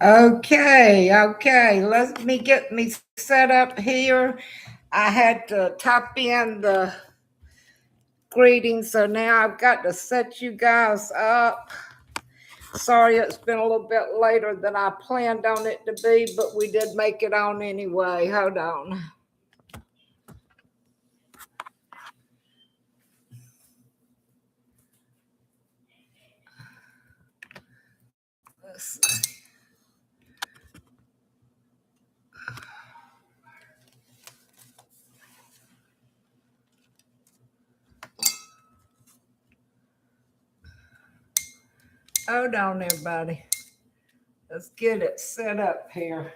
Okay. Let me get me set up here. I had to type in the greetings, so now I've got to set you guys up. Sorry, it's been a little bit later than I planned on it to be, but we did make it on anyway. Hold on. Let's see. Hold on, everybody. Let's get it set up here.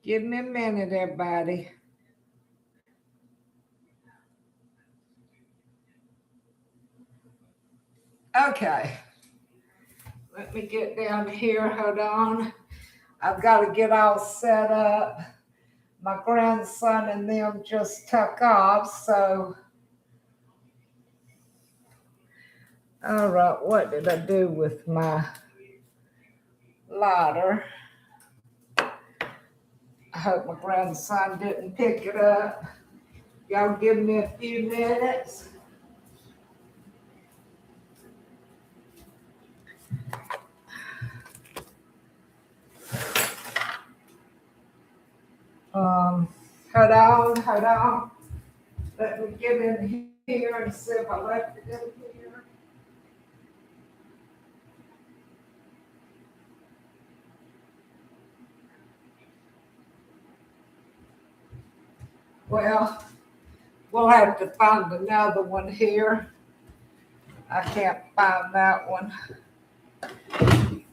Give me a minute, everybody. Okay. Let me get down here. Hold on. I've got to get all set up. My grandson and them just took off, so. All right, what did I do with my lighter? I hope my grandson didn't pick it up. Y'all give me a few minutes. Hold on. Let me get in here and see if I left it in here. Well, we'll have to find another one here. I can't find that one.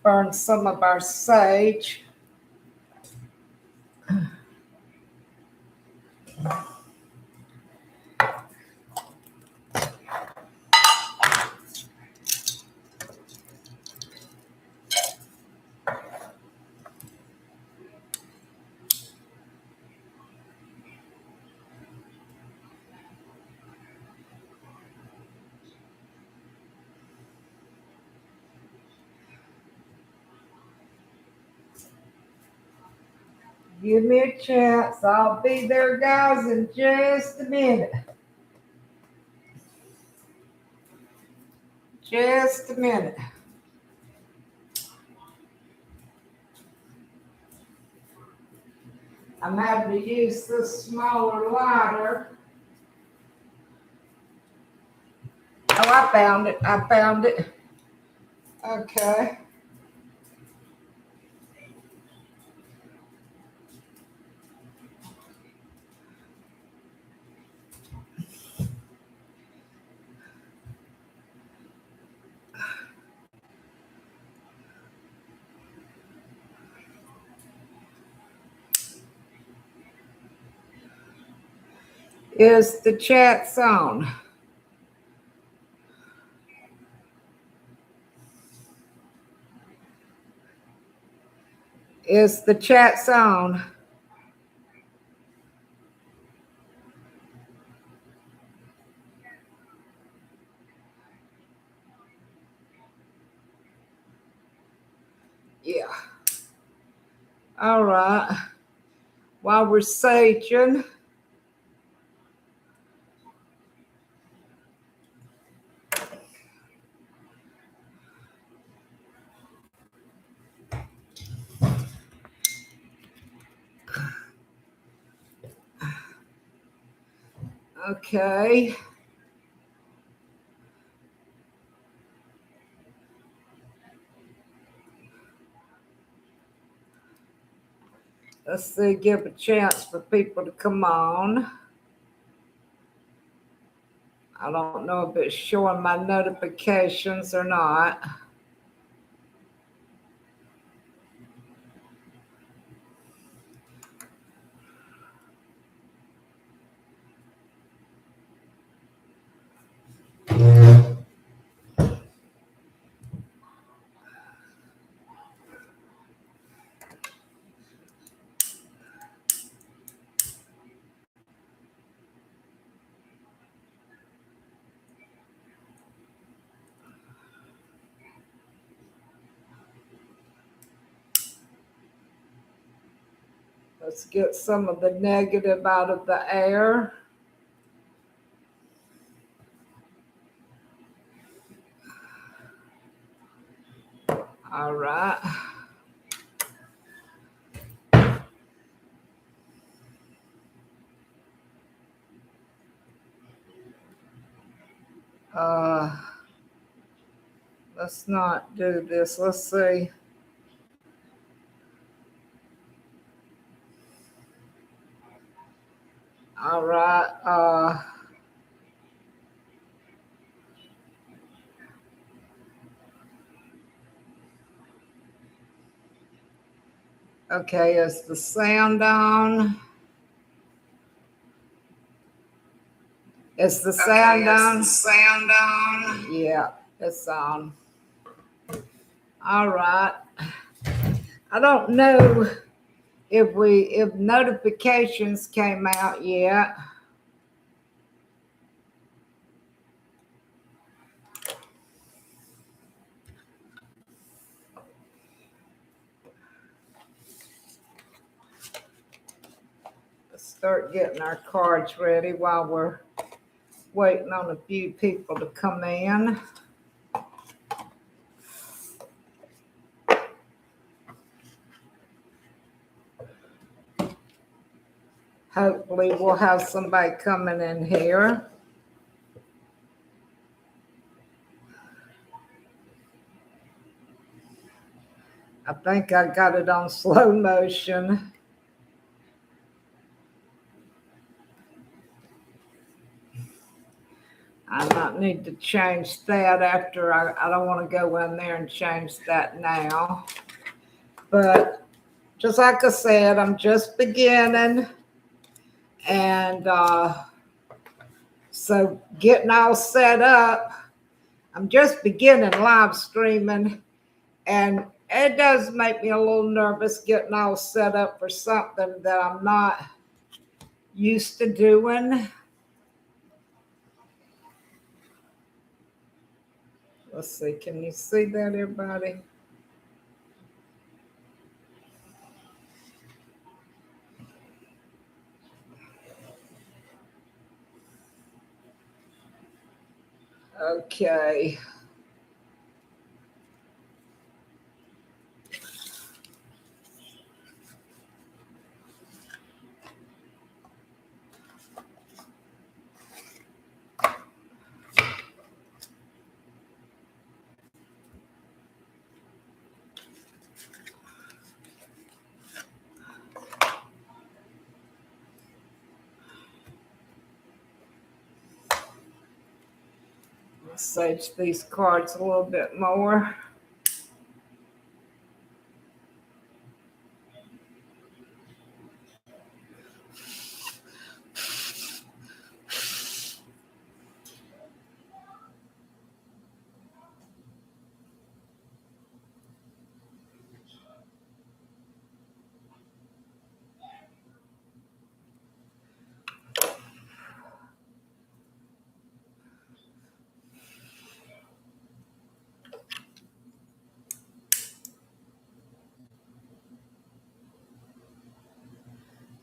Burn some of our sage. Give me a chance. I'll be there, guys, in just a minute. Just a minute. I'm having to use this smaller lighter. Oh, I found it. Okay. Is the chat on? Is the chat on? Yeah. All right. While we're saging. Okay. Let's see, give a chance for people to come on. I don't know if it's showing my notifications or not. Let's get some of the negative out of the air. All right. Uh, let's not do this. Let's see. All right. Okay, is the sound on? Is the sound on? Sound on? Yeah, it's on. All right. I don't know if notifications came out yet. Let's start getting our cards ready while we're waiting on a few people to come in. Hopefully we'll have somebody coming in here. I think I got it on slow motion. I might need to change that after. I don't want to go in there and change that now. But just like I said, I'm just beginning. And so getting all set up, I'm just beginning live streaming. And it does make me a little nervous getting all set up for something that I'm not used to doing. Let's see, can you see that, everybody? Okay. Sage these cards a little bit more.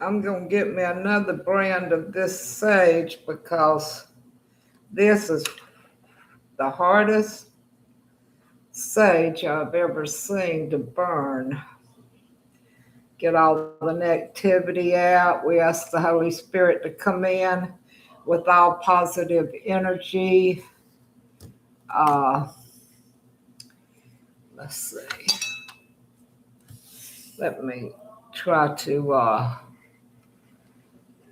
I'm going to get me another brand of this sage because this is the hardest sage I've ever seen to burn. Get all the negativity out. We ask the Holy Spirit to come in with all positive energy. Let's see. Let me try to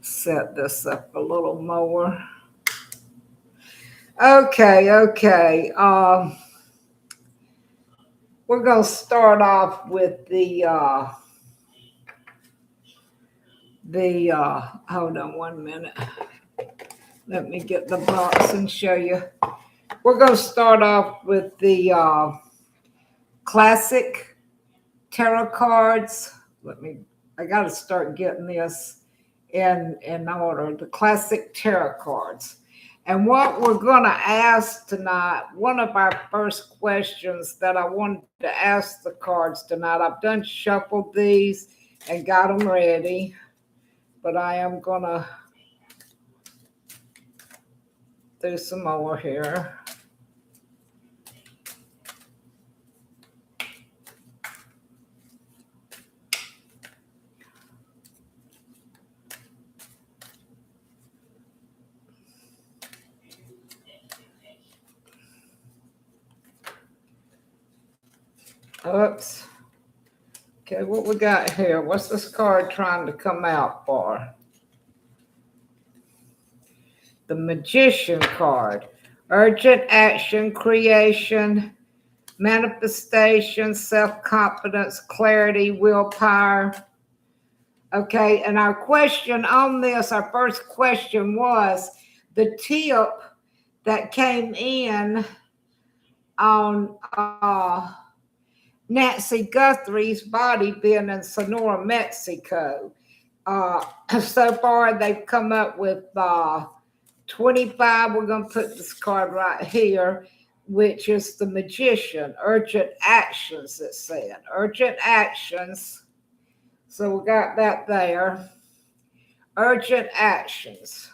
set this up a little more. Okay. We're going to start off with the hold on 1 minute. Let me get the box and show you. We're going to start off with the classic tarot cards. I got to start getting this in order. The classic tarot cards. And what we're going to ask tonight, one of our first questions that I wanted to ask the cards tonight, I've done shuffled these and got them ready. But I am going to do some more here. Oops. Okay, what we got here? What's this card trying to come out for? The Magician card. Urgent action, creation, manifestation, self-confidence, clarity, willpower. Okay, and our question on this, our first question was the tip that came in on Nancy Guthrie's body being in Sonora, Mexico. So far, they've come up with 25. We're going to put this card right here, which is the Magician. Urgent actions, it said. Urgent actions. So we got that there. Urgent actions.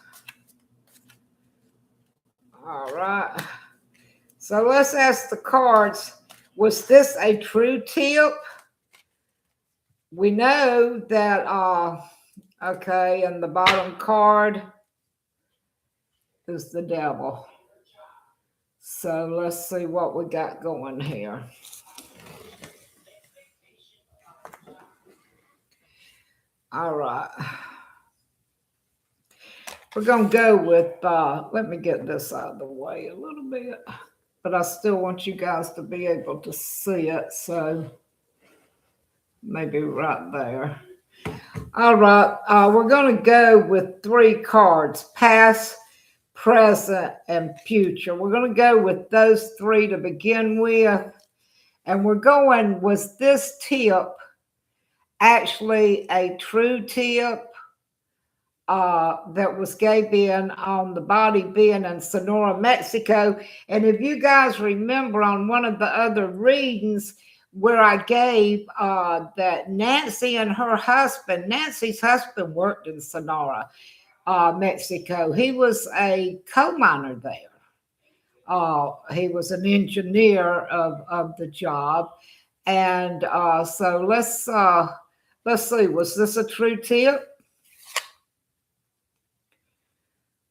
All right. So let's ask the cards, was this a true tip? We know that, okay, and the bottom card is the devil. So let's see what we got going here. All right. We're going to go with, let me get this out of the way a little bit, but I still want you guys to be able to see it. So maybe right there. All right. We're going to go with 3 cards, past, present, and future. We're going to go with those 3 to begin with. And we're going, was this tip actually a true tip that was given on the body being in Sonora, Mexico? And if you guys remember on one of the other readings where I gave that Nancy and her husband, Nancy's husband worked in Sonora, Mexico. He was a coal miner there. He was an engineer of the job. And so let's see, was this a true tip?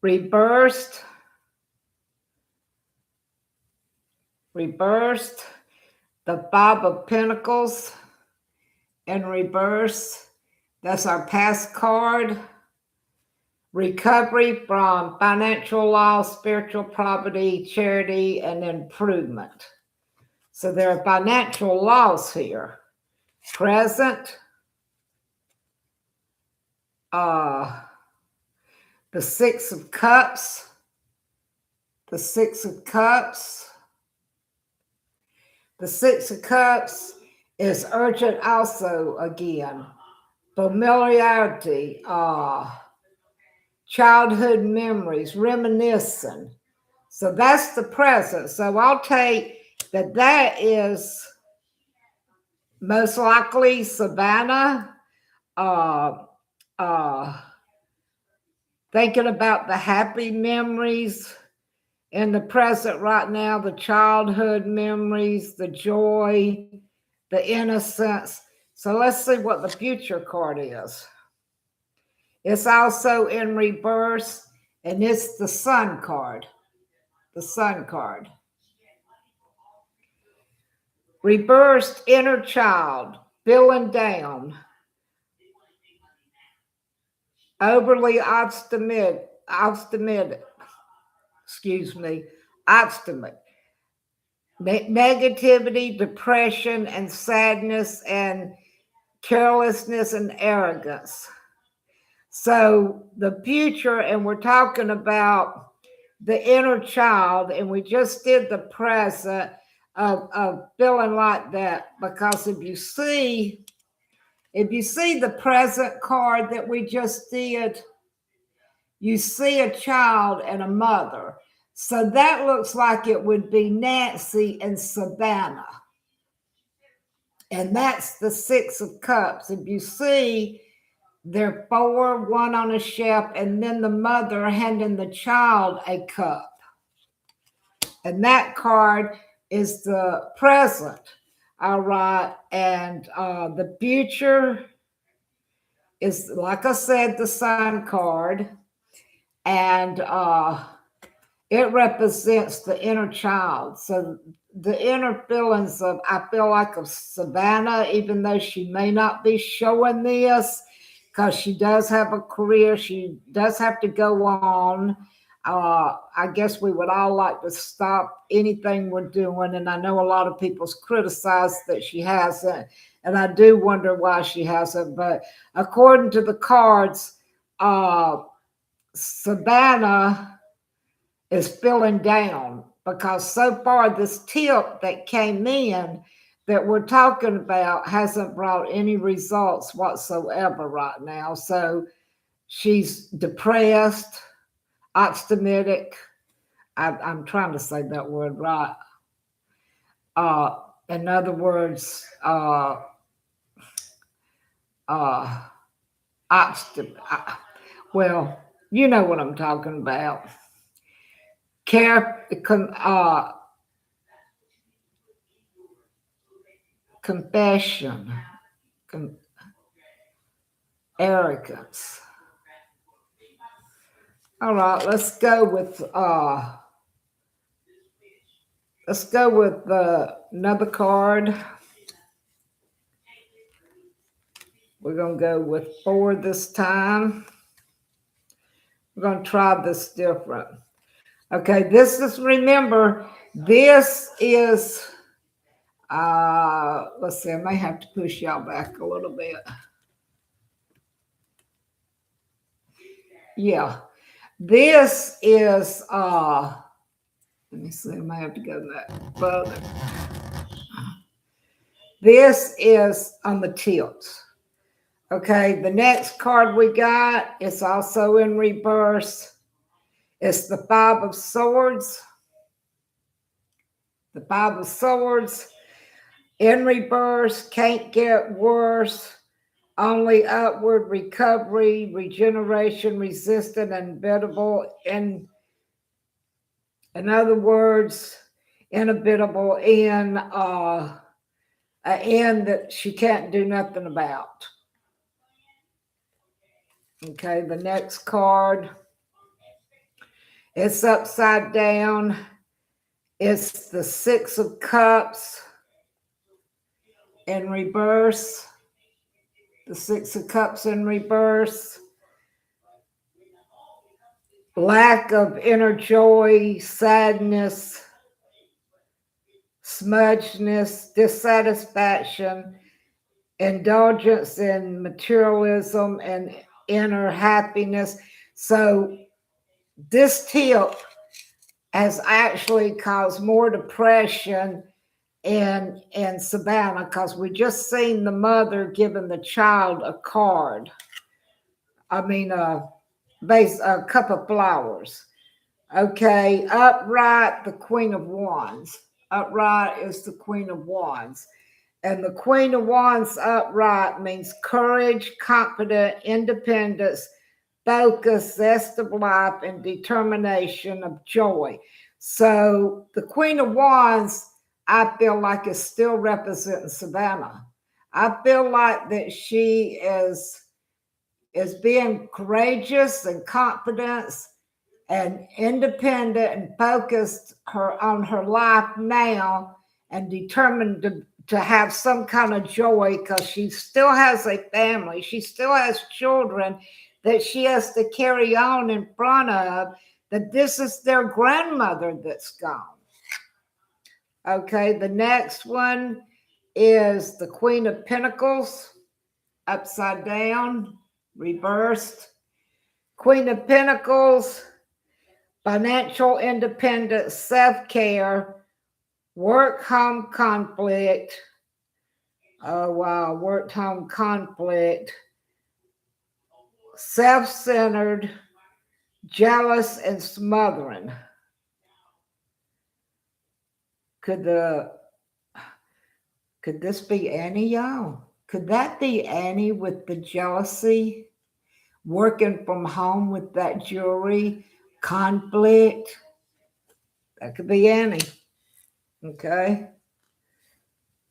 Reversed, the 5 of Pentacles in reverse. That's our past card. Recovery from financial loss, spiritual poverty, charity, and improvement. So there are financial loss here. Present. The 6 of Cups. The 6 of Cups. The 6 of Cups is urgent also again. Familiarity. Childhood memories. Reminiscing. So that's the present. So I'll take that is most likely Savannah. Thinking about the happy memories in the present right now, the childhood memories, the joy, the innocence. So let's see what the future card is. It's also in reverse, and it's the Sun card. The Sun card. Reversed, inner child, feeling down. Overly obstinate. Negativity, depression, and sadness, and carelessness and arrogance. So the future, and we're talking about the inner child, and we just did the present of feeling like that, because if you see the present card that we just did, you see a child and a mother. So that looks like it would be Nancy and Savannah And that's the Six of Cups. If you see, there are four, one on a shelf, and then the mother handing the child a cup. And that card is the present. All right. And the future is, like I said, the Sun card. And it represents the inner child. So the inner feelings of, I feel like, of Savannah, even though she may not be showing this, because she does have a career, she does have to go on. I guess we would all like to stop anything we're doing, and I know a lot of people's criticized that she hasn't, and I do wonder why she hasn't. But according to the cards, Savannah is feeling down because so far this tip that came in that we're talking about hasn't brought any results whatsoever right now. So she's depressed, optimistic. I'm trying to say that word right. In other words, well, you know what I'm talking about. Confession, arrogance. All right, let's go with another card. We're gonna go with 4 this time. We're gonna try this different. Okay, this is, remember, this is let's see, I may have to push y'all back a little bit. Yeah, this is let me see, I may have to go back further. This is on the tilts. Okay, the next card we got is also in reverse. It's the Five of Swords. The Five of Swords in reverse, can't get worse. Only upward, recovery, regeneration, resistant, and inevitable. In other words, inevitable in an end that she can't do nothing about. Okay, the next card, it's upside down. It's the Six of Cups in reverse. The Six of Cups in reverse. Lack of inner joy, sadness, smudgeness, dissatisfaction, indulgence in materialism and inner happiness. So this tip has actually caused more depression in Savannah, because we just seen the mother giving the child a card. I mean, a cup of flowers. Okay, upright, the Queen of Wands. Upright is the Queen of Wands. And the Queen of Wands upright means courage, confidence, independence, focus, zest of life, and determination of joy. So the Queen of Wands, I feel like, is still representing Savannah. I feel like that she is being courageous and confident and independent and focused on her life now, and determined to have some kind of joy, because she still has a family. She still has children that she has to carry on in front of, that this is their grandmother that's gone. Okay, the next one is the Queen of Pentacles, upside down, reversed. Queen of Pentacles, financial independence, self-care, work-home conflict. Oh, wow, work-home conflict. Self-centered, jealous, and smothering. Could the Could this be Annie, y'all? Could that be Annie with the jealousy? Working from home with that jewelry? Conflict? That could be Annie. Okay.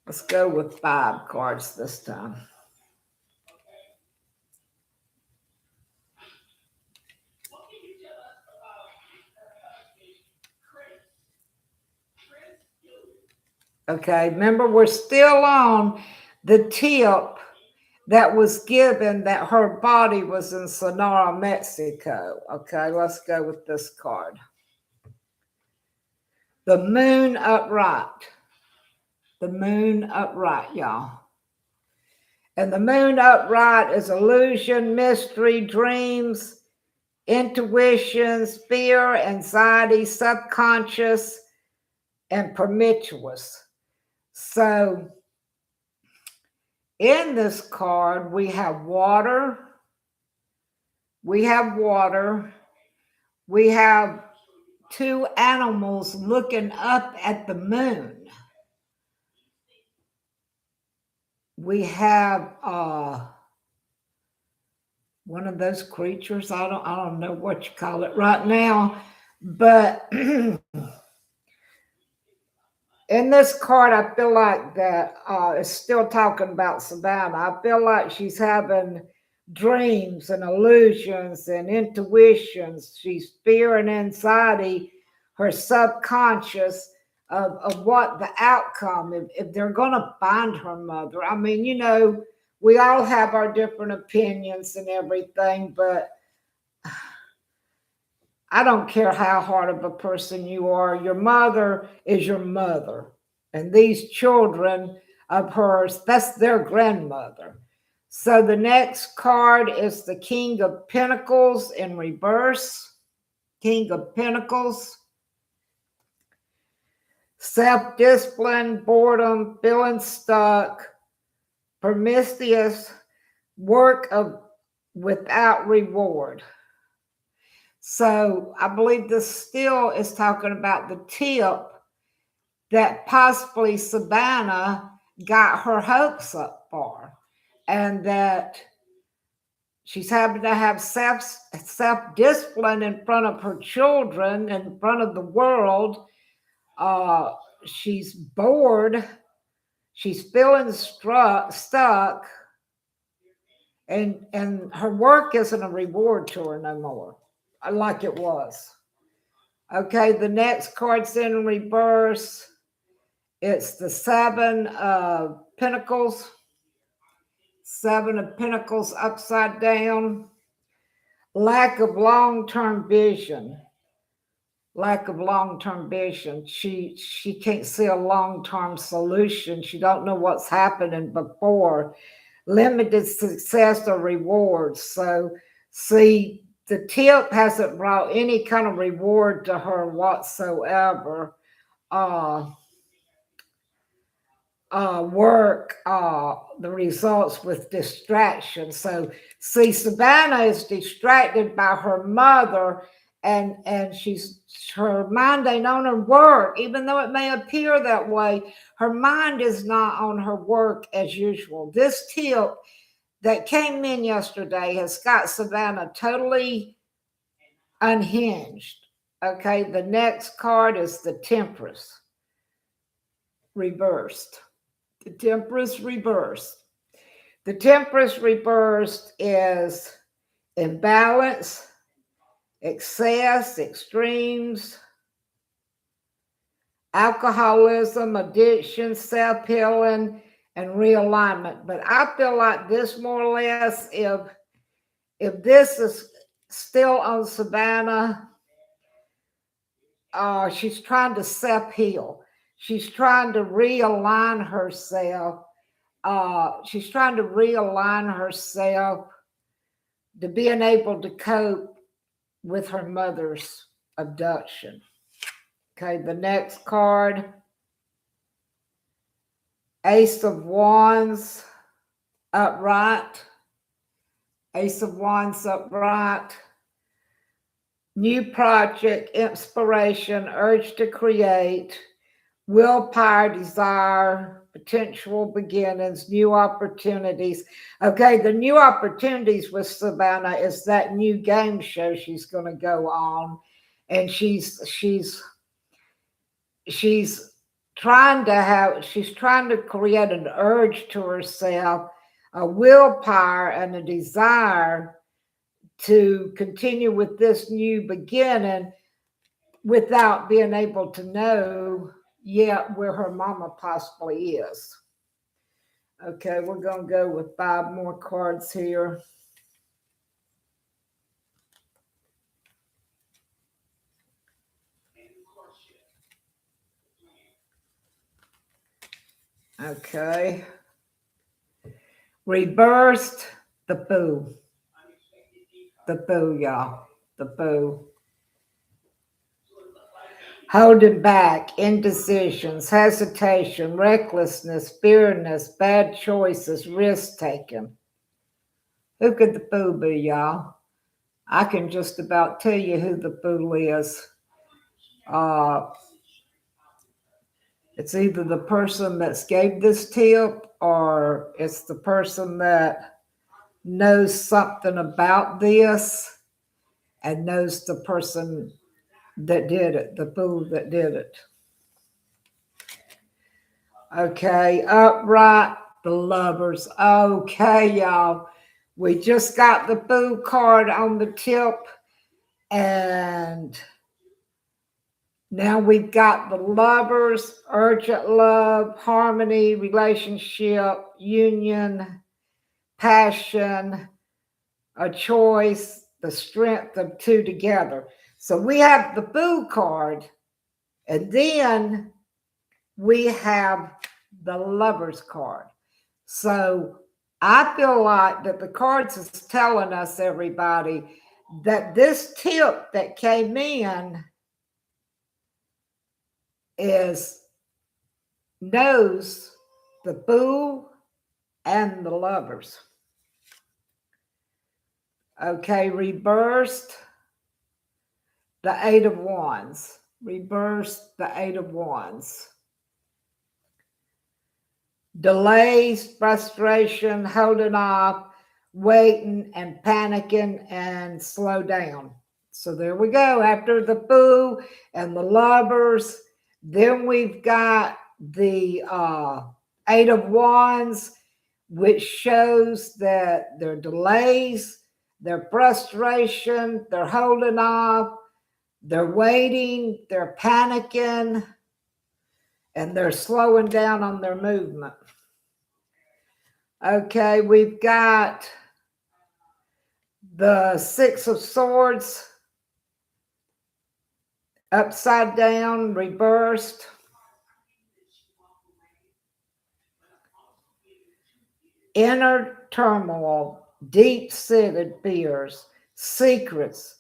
Let's go with 5 cards this time. Okay, remember we're still on the tip that was given that her body was in Sonora, Mexico. Okay, let's go with this card. The moon upright. The moon upright, y'all. And the moon upright is illusion, mystery, dreams, intuitions, fear, anxiety, subconscious, and promiscuous. So in this card, we have water. We have water. We have 2 animals looking up at the moon. We have one of those creatures. I don't know what you call it right now, but in this card, I feel like that it's still talking about Savannah. I feel like she's having dreams and illusions and intuitions. She's fear and anxiety, her subconscious of what the outcome, if they're going to find her mother. I mean, you know, we all have our different opinions and everything, but I don't care how hard of a person you are. Your mother is your mother. And these children of hers, that's their grandmother. So the next card is the King of Pentacles in reverse. King of Pentacles. Self-discipline, boredom, feeling stuck, promiscuous, work of without reward. So I believe this still is talking about the tip that possibly Savannah got her hopes up for, and that she's having to have self-discipline in front of her children, in front of the world. She's bored. She's feeling stuck. And her work isn't a reward to her no more, like it was. Okay, the next card's in reverse. It's the 7 of Pentacles. 7 of Pentacles upside down. Lack of long-term vision. Lack of long-term vision. She can't see a long-term solution. She don't know what's happening before. Limited success or rewards. So, see, the tip hasn't brought any kind of reward to her whatsoever. Work the results with distraction. So, see, Savannah is distracted by her mother, and her mind ain't on her work, even though it may appear that way. Her mind is not on her work as usual. This tip that came in yesterday has got Savannah totally unhinged. Okay, the next card is the Temperance reversed. The Temperance reversed. The Temperance reversed is imbalance, excess, extremes, alcoholism, addiction, self-healing, and realignment. But I feel like this more or less, if this is still on Savannah, she's trying to self-heal. She's trying to realign herself. She's trying to realign herself to being able to cope with her mother's abduction. Okay, the next card, Ace of Wands upright. Ace of Wands upright. New project, inspiration, urge to create, willpower, desire, potential beginnings, new opportunities. Okay, the new opportunities with Savannah is that new game show she's going to go on, and she's she's trying to create an urge to herself, a willpower and a desire to continue with this new beginning without being able to know yet where her mama possibly is. Okay, we're going to go with 5 more cards here. Okay. Reversed, the boo. The boo, y'all. The boo. Holding back, indecisions, hesitation, recklessness, fearness, bad choices, risk taking. Who could the boo be, y'all? I can just about tell you who the boo is. It's either the person that's gave this tip or it's the person that knows something about this and knows the person that did it, the fool that did it. Okay, upright, the lovers. Okay, y'all. We just got the boo card on the tip, and now we've got the lovers, urgent love, harmony, relationship, union, passion, a choice, the strength of 2 together. So we have the boo card, and then we have the lovers card. So I feel like that the cards is telling us, everybody, that this tip that came in knows the boo and the lovers. Okay, reversed, the 8 of Wands. Reversed, the 8 of Wands. Delays, frustration, holding off, waiting and panicking, and slow down. So there we go. After the boo and the lovers, then we've got the 8 of Wands, which shows that their delays, their frustration, they're holding off, they're waiting, they're panicking, and they're slowing down on their movement. Okay, we've got the 6 of Swords, upside down, reversed. Inner turmoil, deep-seated fears, secrets,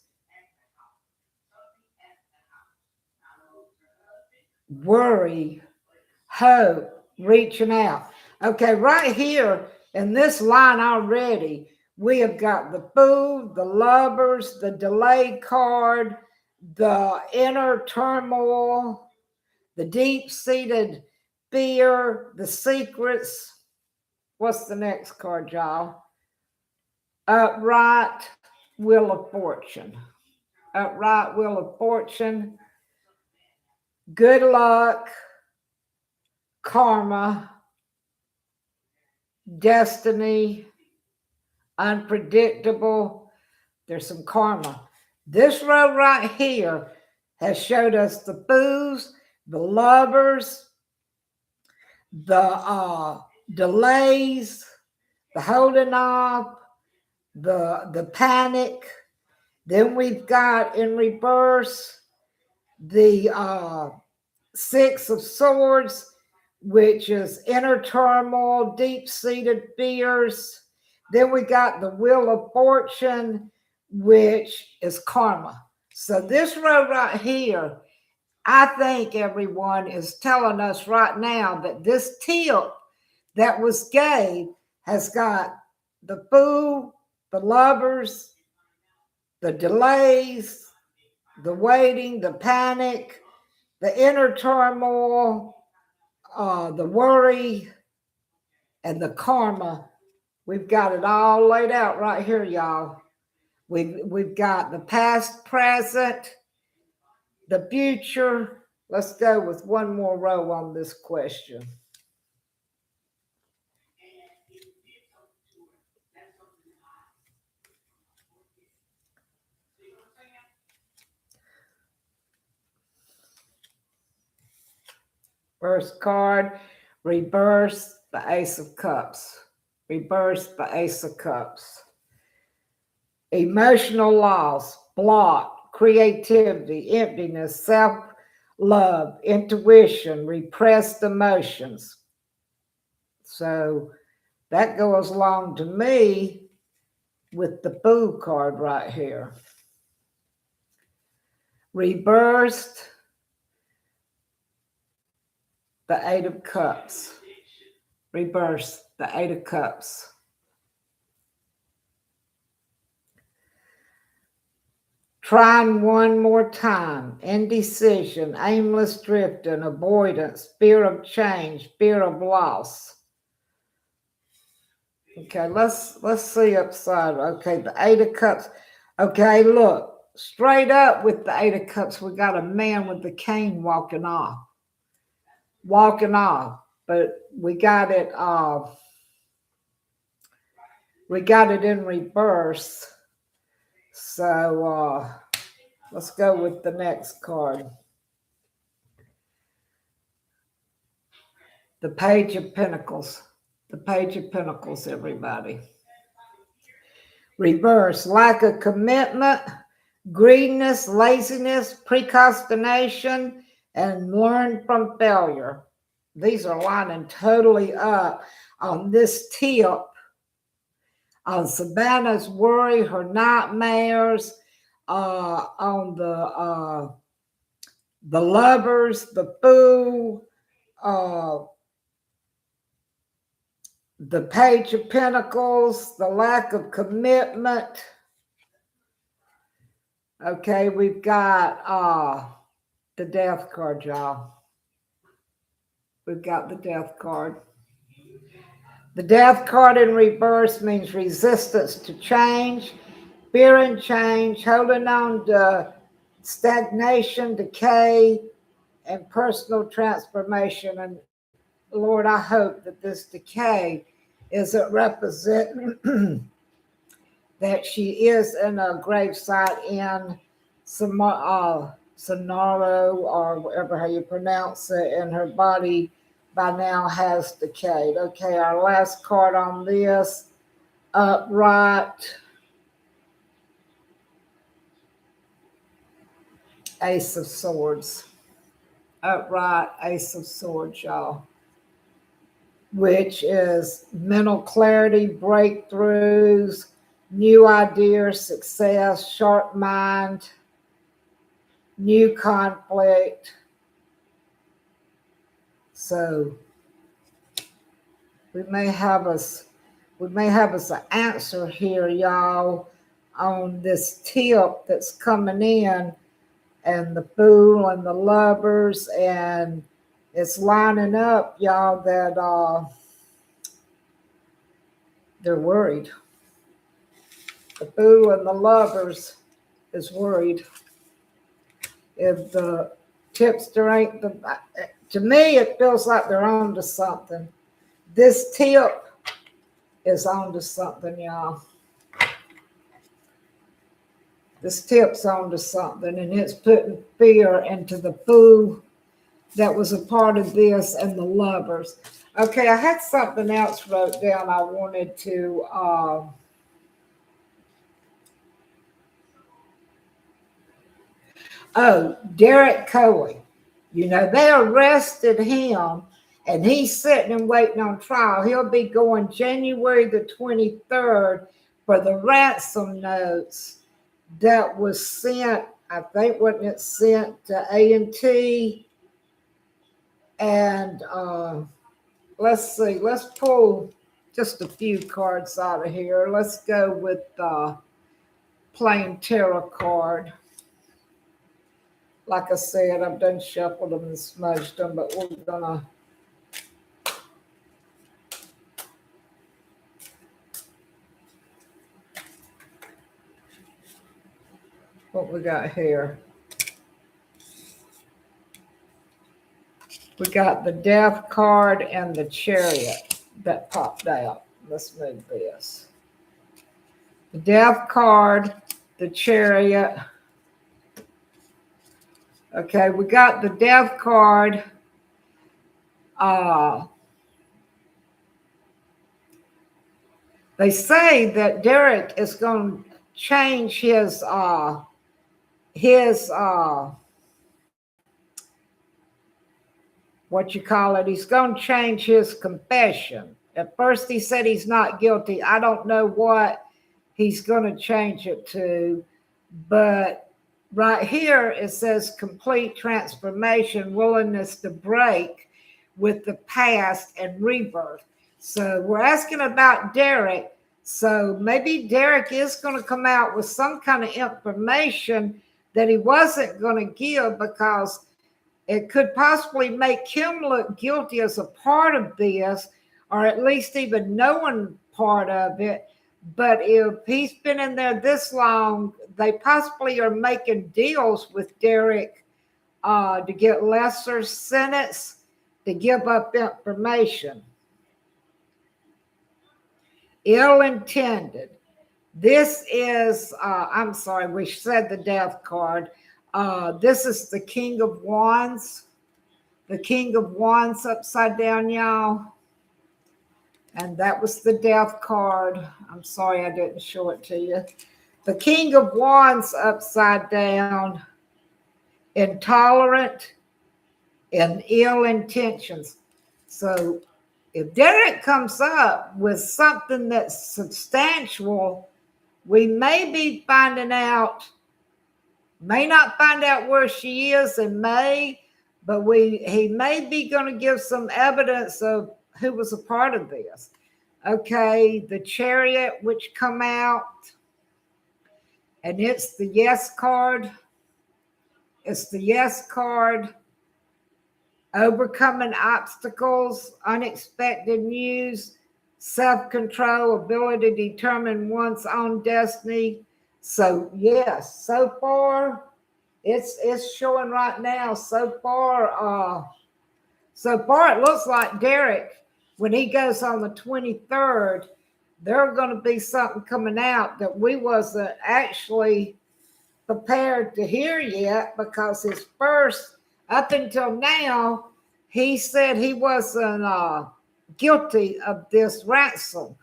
worry, hope, reaching out. Okay, right here in this line already, we have got the boo, the lovers, the delay card, the inner turmoil, the deep-seated fear, the secrets. What's the next card, y'all? Upright, Wheel of Fortune. Upright, Wheel of Fortune. Good luck, karma, destiny, unpredictable. There's some karma. This row right here has showed us the boos, the lovers, the delays, the holding off, the panic. Then we've got in reverse the 6 of Swords, which is inner turmoil, deep-seated fears. Then we got the Wheel of Fortune, which is karma. So this row right here, I think everyone is telling us right now that this tip that was gave has got the boo, the lovers, the delays, the waiting, the panic, the inner turmoil, the worry, and the karma. We've got it all laid out right here, y'all. We've got the past, present, the future. Let's go with one more row on this question. First card, reverse the Ace of Cups. Reverse the Ace of Cups. Emotional loss, block, creativity, emptiness, self-love, intuition, repressed emotions. So that goes along to me with the Fool card right here. Reversed, the Eight of Cups. Reverse the Eight of Cups. Trying one more time. Indecision, aimless drifting, avoidance, fear of change, fear of loss. Okay, let's see upside. Okay, the Eight of Cups. Okay, look, straight up with the Eight of Cups, we got a man with the cane walking off. But we got it in reverse. So let's go with the next card. The Page of Pentacles. The Page of Pentacles, everybody. Reverse, lack of commitment, greediness, laziness, procrastination, and learn from failure. These are lining totally up on this tip on Savannah's worry, her nightmares, on the lovers, the Fool, the Page of Pentacles, the lack of commitment. Okay, we've got the Death card, y'all. We've got the Death card. The Death card in reverse means resistance to change, fear and change, holding on to stagnation, decay, and personal transformation. And Lord, I hope that this decay isn't representing that she is in a gravesite in Sonaro, or whatever how you pronounce it, and her body by now has decayed. Okay, our last card on this, upright, Ace of Swords. Upright, Ace of Swords, y'all. Which is mental clarity, breakthroughs, new ideas, success, sharp mind, new conflict. So we may have us an answer here, y'all, on this tip that's coming in, and the Fool and the Lovers, and it's lining up, y'all, that they're worried. The Fool and the Lovers is worried. If the tipster ain't to me, it feels like they're on to something. This tip is on to something, y'all. This tip's on to something, and it's putting fear into the Fool that was a part of this and the Lovers. Okay, I had something else wrote down I wanted to Derek Cohen. You know, they arrested him, and he's sitting and waiting on trial. He'll be going January the 23rd for the ransom notes that was sent, I think, wasn't it sent to A&T? And let's see, let's pull just a few cards out of here. Let's go with the plain tarot card. Like I said, I've done shuffled them and smudged them, but we're gonna What we got here? We got the Death card and the Chariot that popped out. Let's move this. The Death card, the Chariot. Okay, we got the Death card. They say that Derek is going to change his what you call it. He's going to change his confession. At first he said he's not guilty. I don't know what he's going to change it to, but right here it says complete transformation, willingness to break with the past and rebirth. So we're asking about Derek. So maybe Derek is going to come out with some kind of information that he wasn't going to give, because it could possibly make him look guilty as a part of this, or at least even knowing part of it. But if he's been in there this long, they possibly are making deals with Derek to get lesser sentence, to give up information. Ill-intended. This is, I'm sorry, we said the Death card. This is the King of Wands. The King of Wands upside down, y'all. And that was the Death card. I'm sorry I didn't show it to you. The King of Wands upside down. Intolerant and ill intentions. So if Derek comes up with something that's substantial, we may be finding out, may not find out where she is in May, but he may be going to give some evidence of who was a part of this. Okay, the Chariot, which come out, and it's the Yes card. It's the Yes card. Overcoming obstacles, unexpected news, self-control, ability to determine one's own destiny. So yes, so far it's showing right now. So far it looks like Derek, when he goes on the 23rd, there's going to be something coming out that we wasn't actually prepared to hear yet, because his first, up until now, he said he wasn't guilty of this ransom,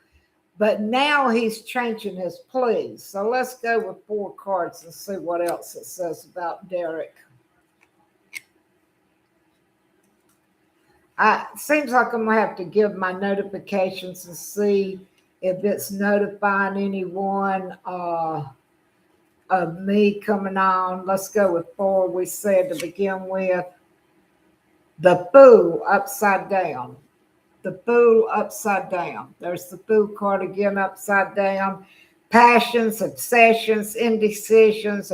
but now he's changing his plea. So let's go with 4 cards and see what else it says about Derek. It seems like I'm going to have to give my notifications and see if it's notifying anyone of me coming on. Let's go with 4. We said to begin with. The Fool upside down. The Fool upside down. There's the Fool card again upside down. Passions, obsessions, indecisions,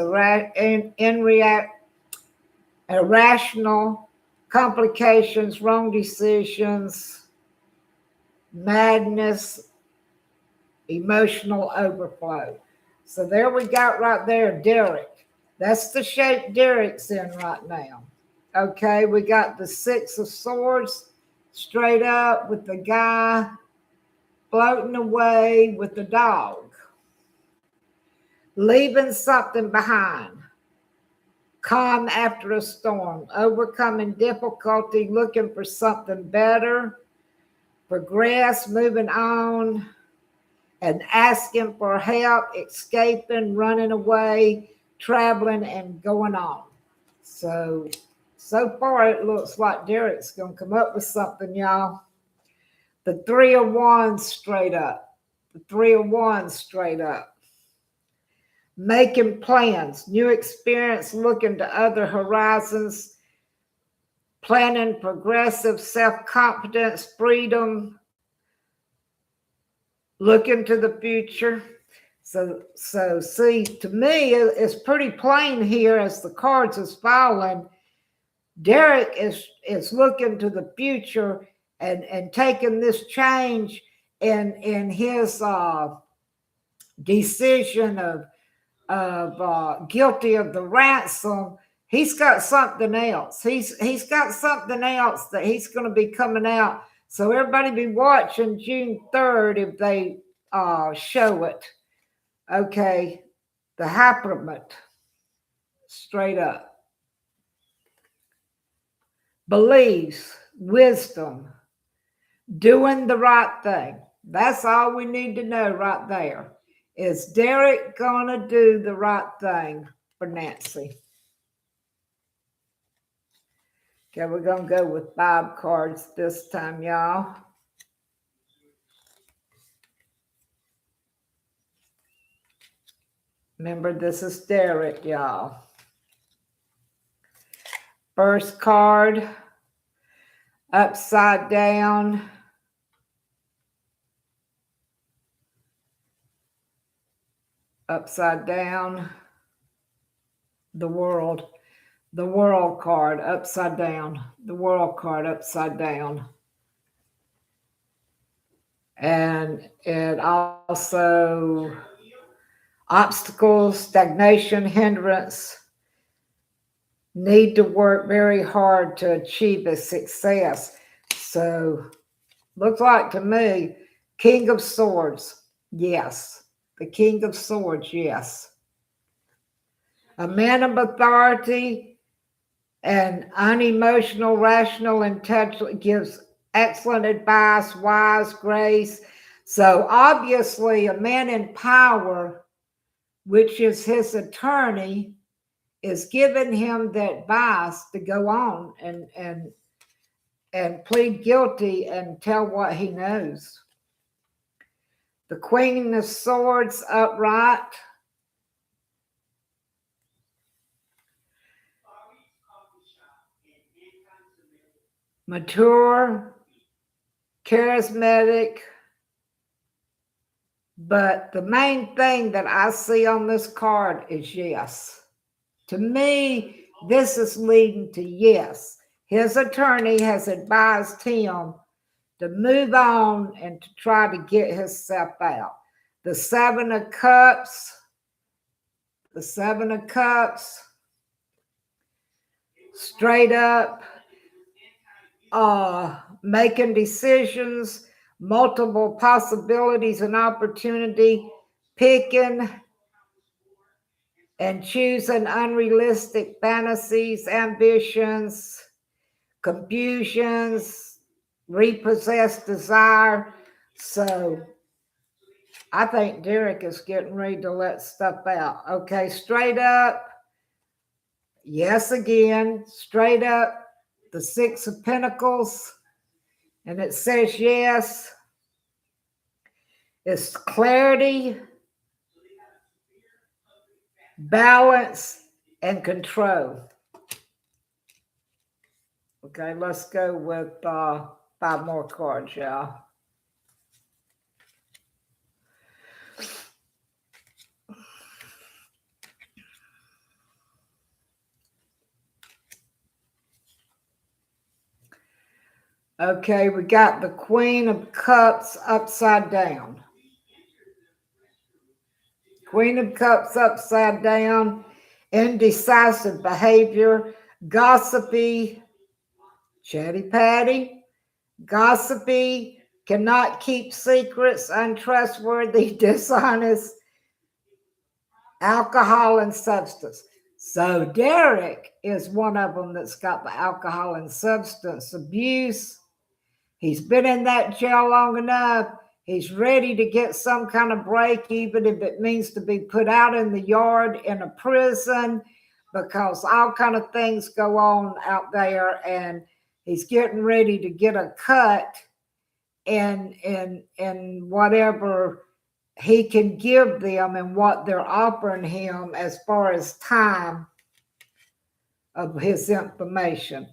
irrational, complications, wrong decisions, madness, emotional overflow. So there we got right there, Derek. That's the shape Derek's in right now. Okay, we got the 6 of Swords straight up with the guy floating away with the dog. Leaving something behind. Calm after a storm. Overcoming difficulty, looking for something better. Progress, moving on, and asking for help, escaping, running away, traveling, and going on. So far, it looks like Derek's going to come up with something, y'all. The 3 of Wands straight up. The 3 of Wands straight up. Making plans, new experience, looking to other horizons, planning, progressive, self-confidence, freedom, looking to the future. So see, to me, it's pretty plain here as the cards is falling. Derek is looking to the future and taking this change in his decision of guilty of the ransom, he's got something else. He's got something else that he's going to be coming out. So everybody be watching June 3rd if they show it. Okay, the Haperment, straight up. Believes, wisdom, doing the right thing. That's all we need to know right there. Is Derek gonna do the right thing for Nancy? Okay, we're gonna go with 5 cards this time, y'all. Remember, this is Derek, y'all. First card, upside down. Upside down. The world. The world card, upside down. The world card, upside down. And it also obstacles, stagnation, hindrance, need to work very hard to achieve a success. So looks like to me, King of Swords, yes. The King of Swords, yes. A man of authority and unemotional, rational, intelligent, gives excellent advice, wise, grace. So obviously a man in power, which is his attorney, is giving him the advice to go on and plead guilty and tell what he knows. The Queen of Swords upright. Mature, charismatic. But the main thing that I see on this card is yes. To me, this is leading to yes. His attorney has advised him to move on and to try to get himself out. The 7 of Cups, the 7 of Cups, straight up, making decisions, multiple possibilities and opportunity, picking and choosing unrealistic fantasies, ambitions, confusions, repossessed desire. So I think Derek is getting ready to let stuff out. Okay, straight up. Yes, again, straight up. The 6 of Pentacles. And it says yes. It's clarity, balance, and control. Okay, let's go with 5 more cards, y'all. Okay, we got the Queen of Cups upside down. Queen of Cups upside down, indecisive behavior, gossipy, chatty patty, gossipy, cannot keep secrets, untrustworthy, dishonest, alcohol and substance. So Derek is one of them that's got the alcohol and substance abuse. He's been in that jail long enough. He's ready to get some kind of break, even if it means to be put out in the yard in a prison, because all kind of things go on out there, and he's getting ready to get a cut in whatever he can give them and what they're offering him as far as time of his information.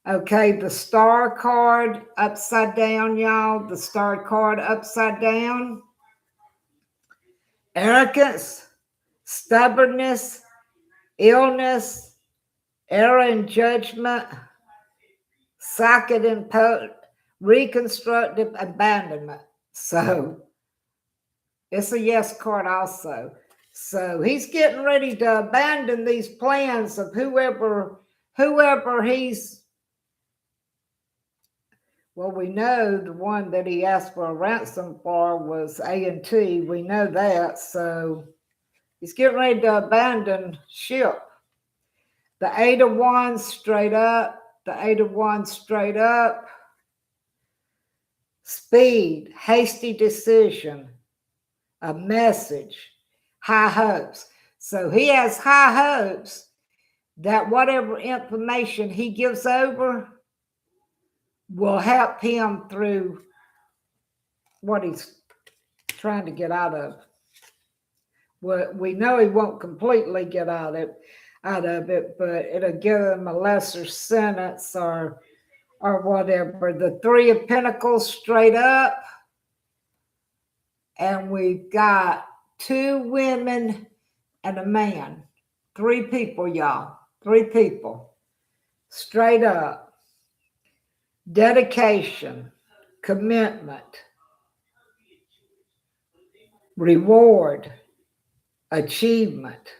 Okay, the Star card upside down, y'all. The Star card upside down. Arrogance, stubbornness, illness, error in judgment, psychic and reconstructive abandonment. So it's a yes card also. So he's getting ready to abandon these plans of whoever he's, well, we know the one that he asked for a ransom for was A&T. We know that. So he's getting ready to abandon ship. The 8 of Wands straight up. The 8 of Wands straight up. Speed, hasty decision, a message, high hopes. So he has high hopes that whatever information he gives over will help him through what he's trying to get out of. Well, we know he won't completely get out of it, but it'll give him a lesser sentence or whatever. The 3 of Pentacles straight up. And we've got 2 women and a man. 3 people, y'all. 3 people. Straight up. Dedication, commitment, reward, achievement.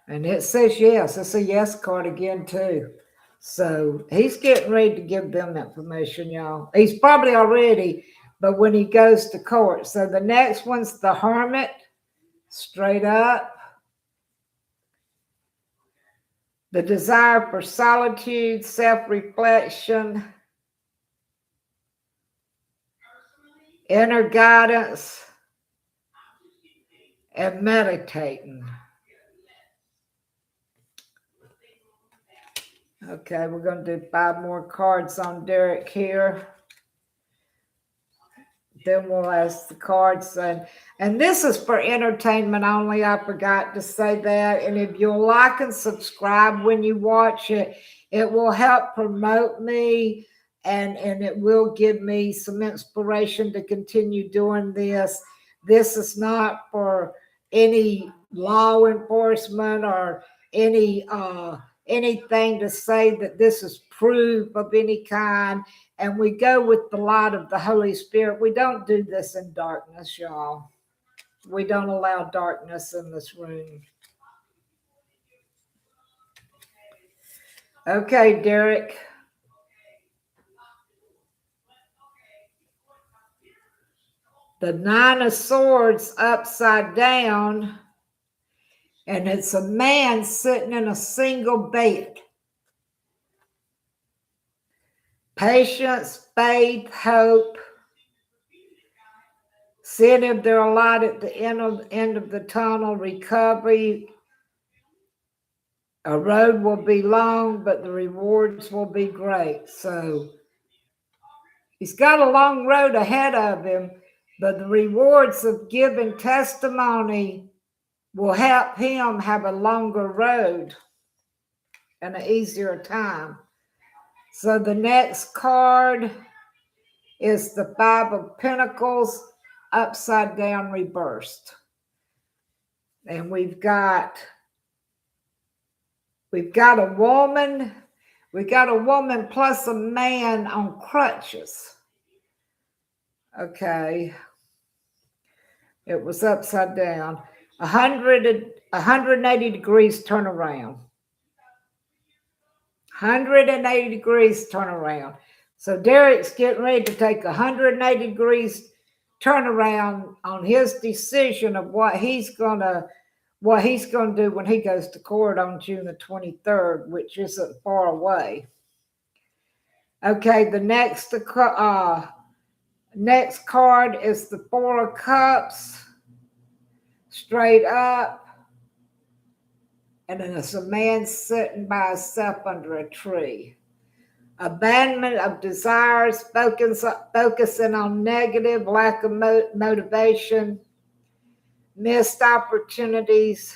And it says yes. It's a yes card again, too. So he's getting ready to give them information, y'all. He's probably already, but when he goes to court. So the next one's the Hermit, straight up. The desire for solitude, self-reflection, inner guidance, and meditating. Okay, we're going to do 5 more cards on Derek here. Then we'll ask the cards. And this is for entertainment only. I forgot to say that. And if you'll like and subscribe when you watch it, it will help promote me and it will give me some inspiration to continue doing this. This is not for any law enforcement or anything to say that this is proof of any kind. And we go with the light of the Holy Spirit. We don't do this in darkness, y'all. We don't allow darkness in this room. Okay, Derek. The 9 of Swords upside down. And it's a man sitting in a single bed. Patience, faith, hope. Seeing if there's a light at the end of the tunnel, recovery. A road will be long, but the rewards will be great. So he's got a long road ahead of him, but the rewards of giving testimony will help him have a longer road and an easier time. So the next card is the 5 of Pentacles upside down reversed. And we've got a woman. We got a woman plus a man on crutches. Okay. It was upside down. 180 degrees turnaround. 180 degrees turnaround. So Derek's getting ready to take 180 degrees turnaround on his decision of what he's gonna do when he goes to court on June the 23rd, which isn't far away. Okay, the next card is the 4 of Cups, straight up. And then there's a man sitting by himself under a tree. Abandonment of desires, focusing on negative, lack of motivation, missed opportunities,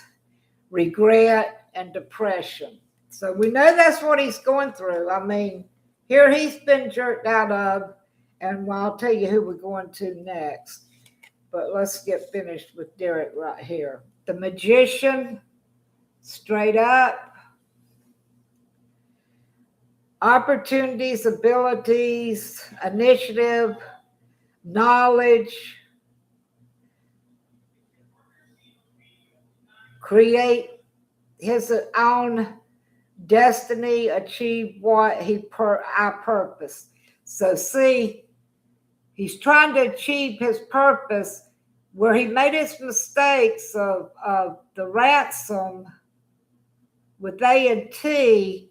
regret, and depression. So we know that's what he's going through. I mean, here he's been jerked out of, and I'll tell you who we're going to next. But let's get finished with Derek right here. The Magician, straight up. Opportunities, abilities, initiative, knowledge, create his own destiny, achieve what our purpose. So see, he's trying to achieve his purpose where he made his mistakes of the ransom with A&T.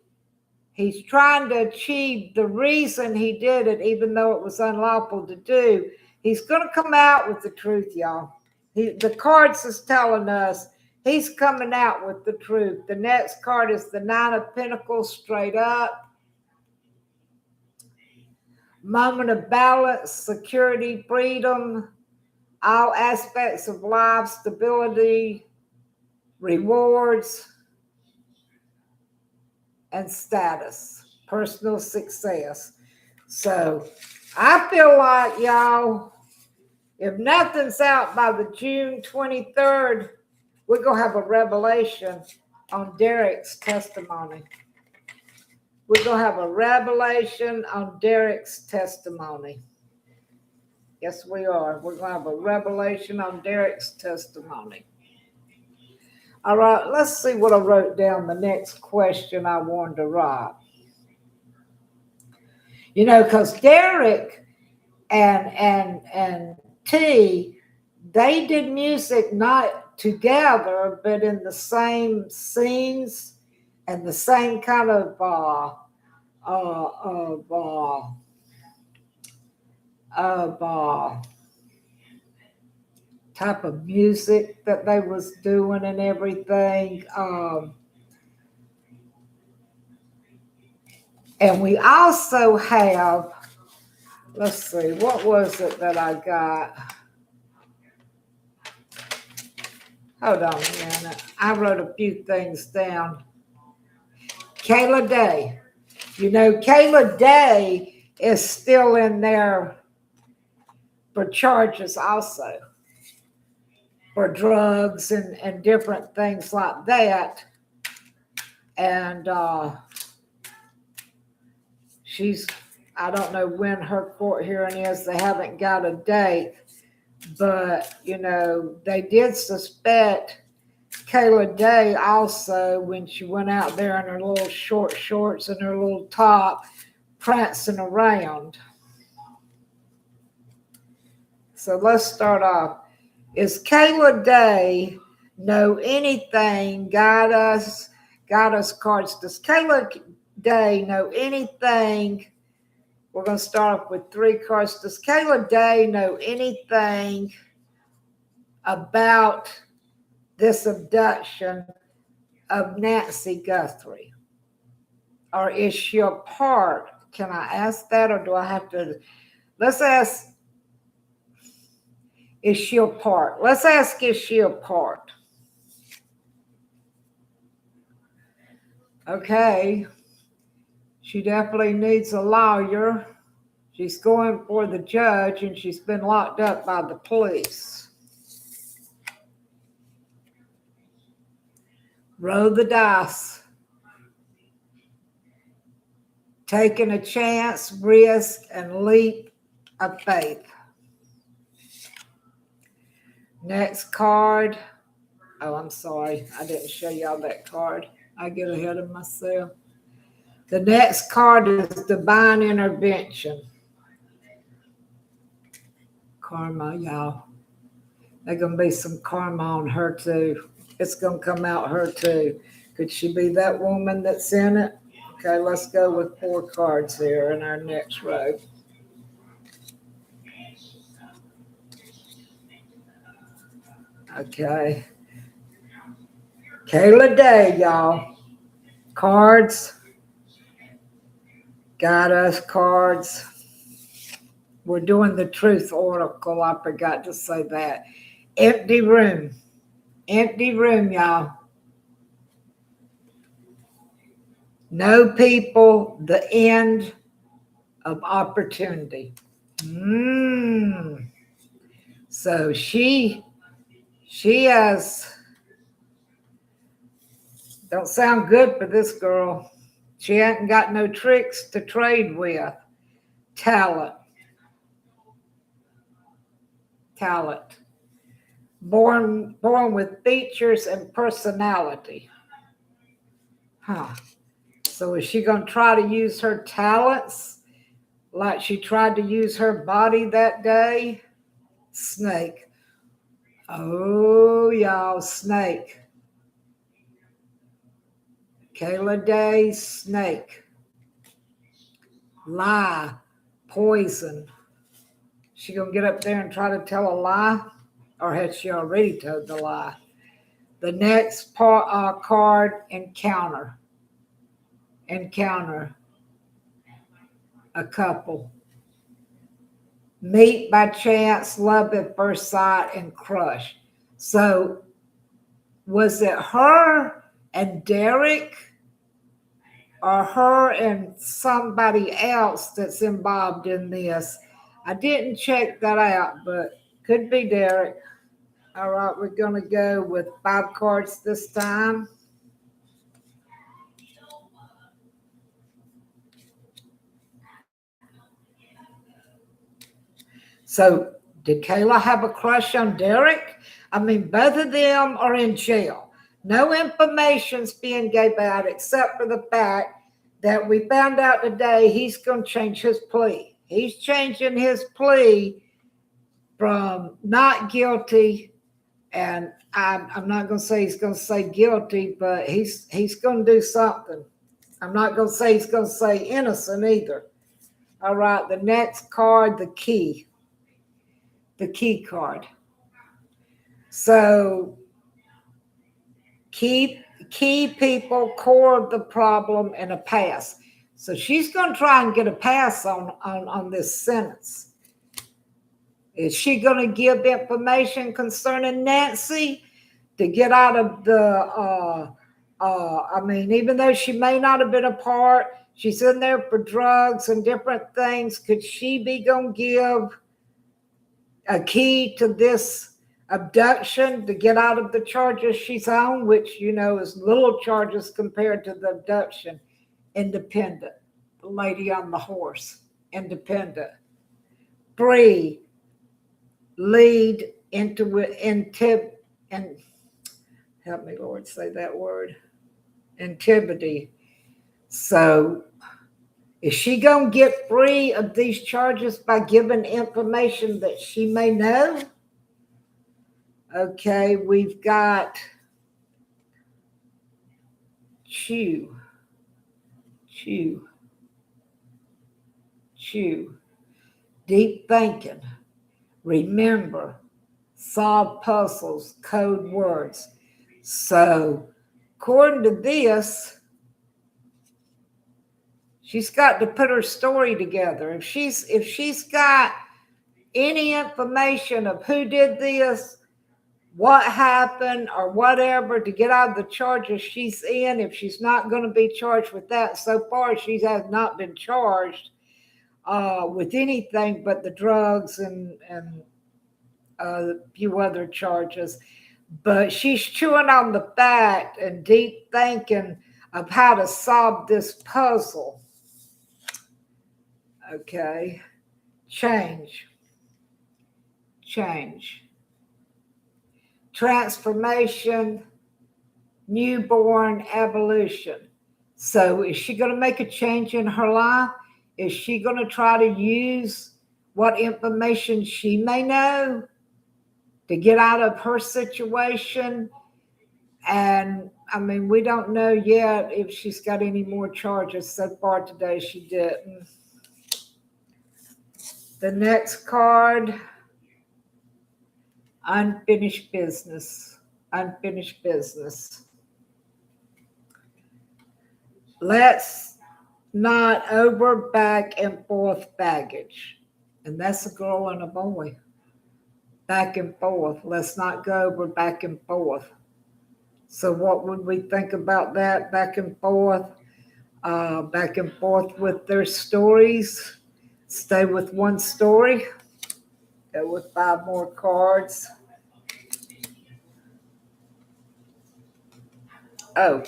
He's trying to achieve the reason he did it, even though it was unlawful to do. He's going to come out with the truth, y'all. The cards is telling us he's coming out with the truth. The next card is the Nine of Pentacles straight up. Moment of balance, security, freedom, all aspects of life, stability, rewards, and status, personal success. So I feel like, y'all, if nothing's out by the June 23rd, we're going to have a revelation on Derek's testimony. We're going to have a revelation on Derek's testimony. Yes, we are. We're going to have a revelation on Derek's testimony. All right, let's see what I wrote down. The next question I wanted to write. You know, because Derek and T, they did music not together, but in the same scenes and the same kind of type of music that they was doing and everything. And we also have, let's see, what was it that I got? Hold on a minute. I wrote a few things down. Kayla Day. You know, Kayla Day is still in there for charges also, for drugs and different things like that. And she's, I don't know when her court hearing is. They haven't got a date. But, you know, they did suspect Kayla Day also when she went out there in her little short shorts and her little top prancing around. So let's start off. Is Kayla Day know anything? Guide us cards. Does Kayla Day know anything? We're going to start off with 3 cards. Does Kayla Day know anything about this abduction of Nancy Guthrie? Or is she a part? Can I ask that, or do I have to? Let's ask, is she a part? Let's ask, is she a part? Okay. She definitely needs a lawyer. She's going for the judge, and she's been locked up by the police. Roll the dice. Taking a chance, risk, and leap of faith. Next card. Oh, I'm sorry. I didn't show y'all that card. I get ahead of myself. The next card is divine intervention. Karma, y'all. There's going to be some karma on her too. It's going to come out her too. Could she be that woman that's in it? Okay, let's go with 4 cards here in our next row. Okay. Kayla Day, y'all. Cards. Got us cards. We're doing the truth oracle. I forgot to say that. Empty room. Empty room, y'all. No people, the end of opportunity. So she has, don't sound good for this girl. She hasn't got no tricks to trade with. Talent. Born with features and personality. Huh. So is she going to try to use her talents like she tried to use her body that day? Snake. Oh, y'all, snake. Kayla Day, snake. Lie, poison. She gonna get up there and try to tell a lie? Or has she already told the lie? The next card, encounter. Encounter. A couple. Meet by chance, love at first sight, and crush. So was it her and Derek, or her and somebody else that's involved in this? I didn't check that out, but could be Derek. All right, we're going to go with 5 cards this time. So did Kayla have a crush on Derek? I mean, both of them are in jail. No information's being gave out except for the fact that we found out today he's going to change his plea. He's changing his plea from not guilty, and I'm not going to say he's going to say guilty, but he's going to do something. I'm not going to say he's going to say innocent either. All right, the next card, the key. The key card. So key people, core of the problem, and a pass. So she's going to try and get a pass on this sentence. Is she going to give information concerning Nancy to get out of the, I mean, even though she may not have been a part, she's in there for drugs and different things. Could she be going to give a key to this abduction to get out of the charges she's on, which, you know, is little charges compared to the abduction? Independent. The lady on the horse. Independent. 3. Lead into it, and help me, Lord, say that word. Intimidity. So is she going to get free of these charges by giving information that she may know? Okay, we've got chew. Deep thinking. Remember. Solve puzzles. Code words. So, according to this, she's got to put her story together. If she's got any information of who did this, what happened, or whatever, to get out of the charges she's in, if she's not going to be charged with that, so far she has not been charged with anything but the drugs and a few other charges. But she's chewing on the fact and deep thinking of how to solve this puzzle. Okay. Change. Transformation, newborn, evolution. So is she going to make a change in her life? Is she going to try to use what information she may know to get out of her situation? And I mean, we don't know yet if she's got any more charges. So far today, she didn't. The next card, unfinished business. Unfinished business. Let's not over back and forth baggage. And that's a girl and a boy. Back and forth. Let's not go over back and forth. So what would we think about that? Back and forth with their stories. Stay with one story. Go with 5 more cards. Oh,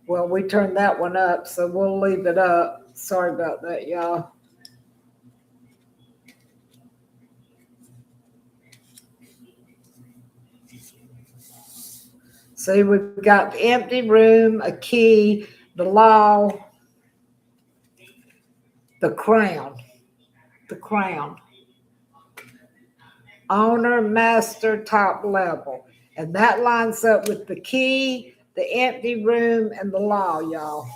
well, we turned that one up, so we'll leave it up. Sorry about that, y'all. See, we've got the empty room, a key, the law, the crown, the crown. Owner, master, top level. And that lines up with the key, the empty room, and the law, y'all.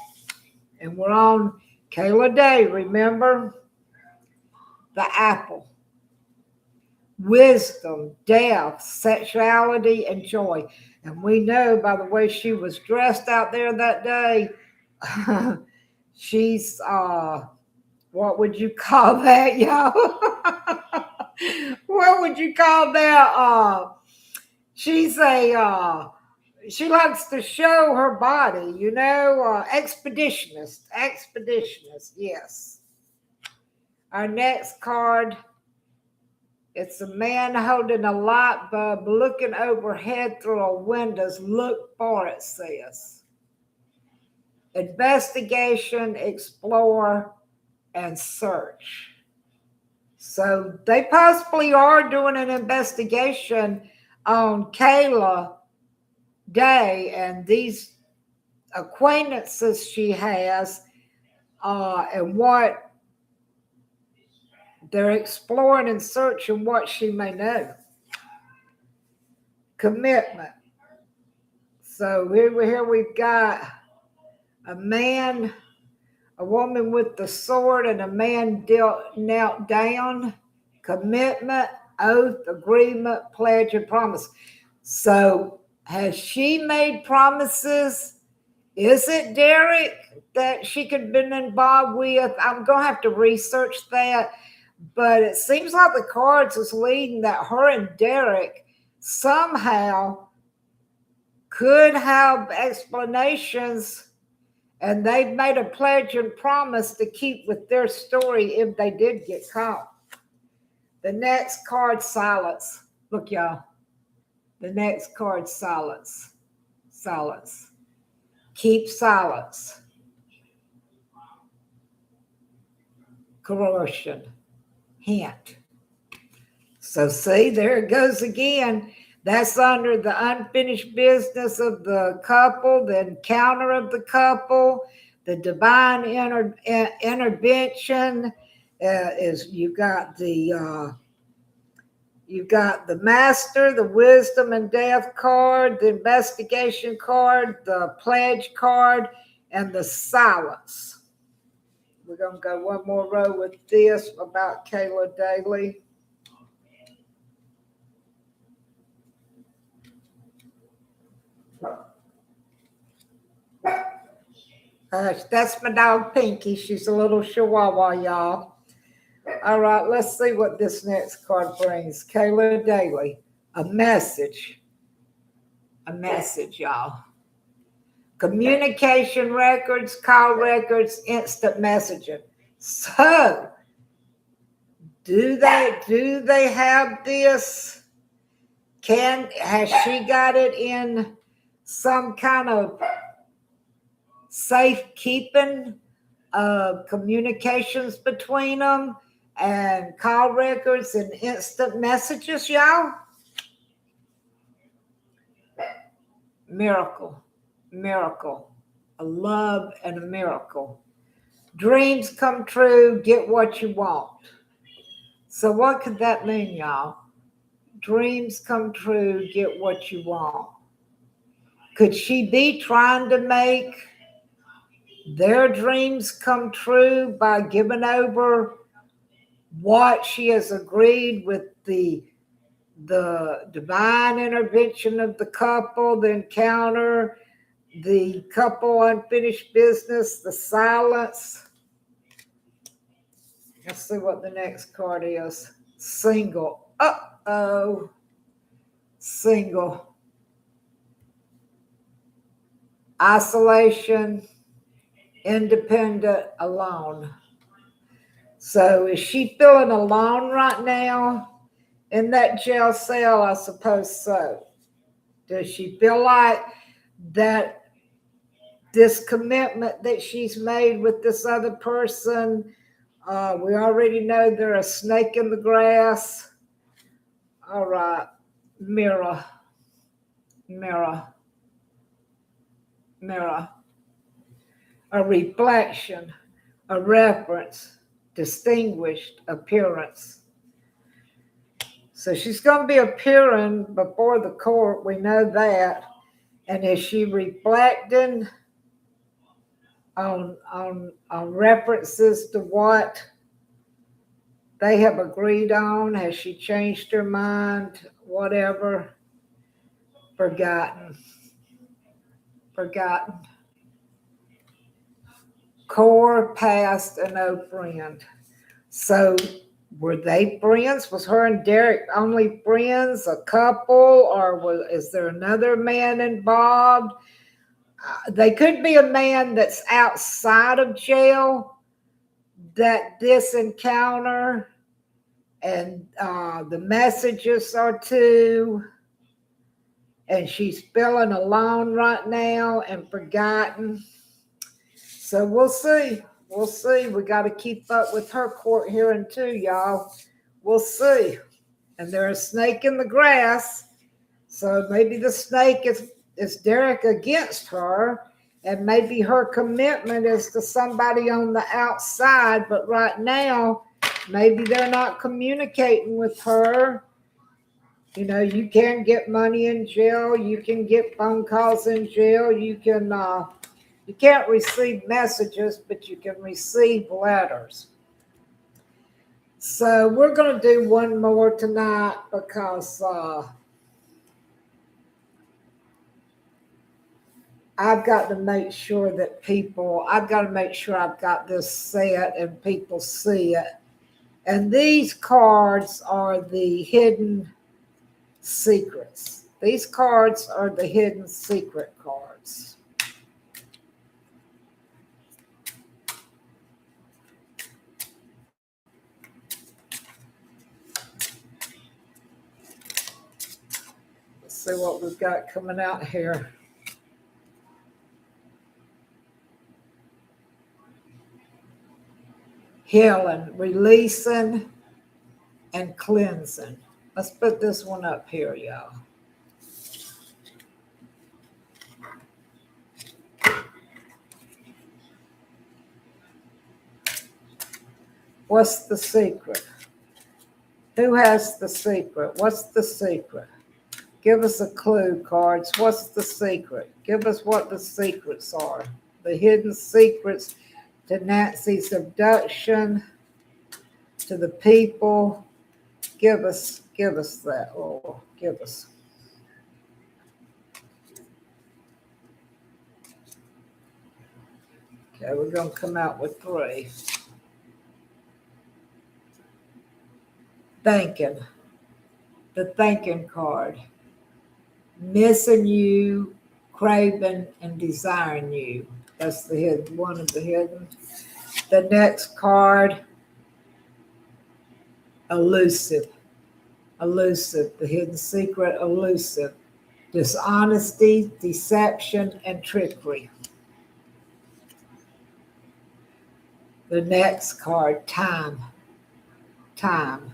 And we're on Kayla Day, remember? The apple. Wisdom, death, sexuality, and joy. And we know by the way she was dressed out there that day, she's, what would you call that, y'all? What would you call that? She's she likes to show her body, you know, expeditionist, yes. Our next card, it's a man holding a light bulb looking overhead through a windows. Look for it, says. Investigation, explore, and search. So they possibly are doing an investigation on Kayla Day and these acquaintances she has, and what they're exploring and searching what she may know. Commitment. So here we've got a man, a woman with the sword, and a man knelt down. Commitment, oath, agreement, pledge, and promise. So has she made promises? Is it Derek that she could have been involved with? I'm going to have to research that. But it seems like the cards is leading that her and Derek somehow could have explanations, and they've made a pledge and promise to keep with their story if they did get caught. The next card, silence. Look, y'all. The next card, silence. Silence. Keep silence. Coercion. Hint. So see, there it goes again. That's under the unfinished business of the couple, the encounter of the couple, the divine intervention. Is you've got the master, the wisdom and death card, the investigation card, the pledge card, and the silence. We're going to go one more row with this about Kayla Daly. That's my dog Pinky. She's a little chihuahua, y'all. All right, let's see what this next card brings. Kayla Daly, a message. A message, y'all. Communication records, call records, instant messaging. So, do they have this? Has she got it in some kind of safekeeping of communications between them and call records and instant messages, y'all? Miracle. A love and a miracle. Dreams come true, get what you want. So what could that mean, y'all? Dreams come true, get what you want. Could she be trying to make their dreams come true by giving over what she has agreed with the divine intervention of the couple, the encounter, the couple unfinished business, the silence? Let's see what the next card is. Single. Uh-oh. Single. Isolation. Independent. Alone. So is she feeling alone right now in that jail cell? I suppose so. Does she feel like that this commitment that she's made with this other person, we already know they're a snake in the grass? All right. Mirror. mirror, a reflection, a reference, distinguished appearance. So she's going to be appearing before the court. We know that. And is she reflecting on references to what they have agreed on? Has she changed her mind? Whatever. Forgotten. Core, past, and no friend. So were they friends? Was her and Derek only friends, a couple, or is there another man involved? They could be a man that's outside of jail that this encounter and the messages are to, and she's feeling alone right now and forgotten. So we'll see. We'll see. We got to keep up with her court hearing too, y'all. We'll see. And there's a snake in the grass. So maybe the snake is Derek against her. And maybe her commitment is to somebody on the outside. But right now, maybe they're not communicating with her. You know, you can get money in jail. You can get phone calls in jail. You can't receive messages, but you can receive letters. So we're going to do one more tonight because I've got to make sure that I've got to make sure I've got this set and people see it. And these cards are the hidden secrets. These cards are the hidden secret cards. Let's see what we've got coming out here. Healing, releasing, and cleansing. Let's put this one up here, y'all. What's the secret? Who has the secret? What's the secret? Give us a clue, cards. What's the secret? Give us what the secrets are. The hidden secrets to Nancy's abduction, to the people. Give us that, Lord. Give us. Okay, we're going to come out with 3. Thinking. The thinking card. Missing you, craving, and desiring you. That's the hidden, one of the hidden. The next card, elusive. Elusive, the hidden secret, elusive. Dishonesty, deception, and trickery. The next card, time. Time.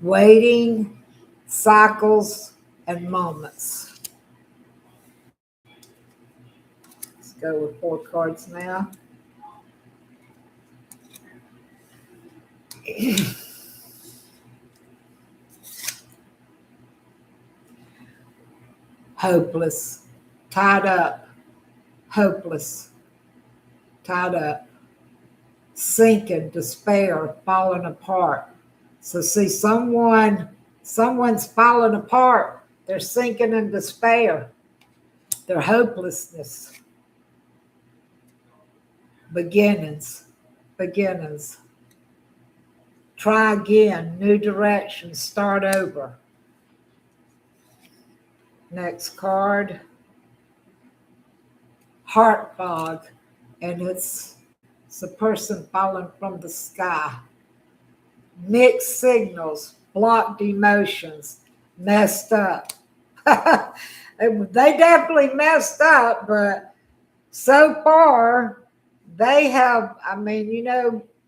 Waiting, cycles, and moments. Let's go with 4 cards now. Hopeless, tied up, hopeless, tied up, sinking, despair, falling apart. So see, someone's falling apart. They're sinking in despair. Their hopelessness. Beginnings. Try again, new direction, start over. Next card. Heart fog. And it's a person falling from the sky. Mixed signals, blocked emotions, messed up. They definitely messed up, but so far they have,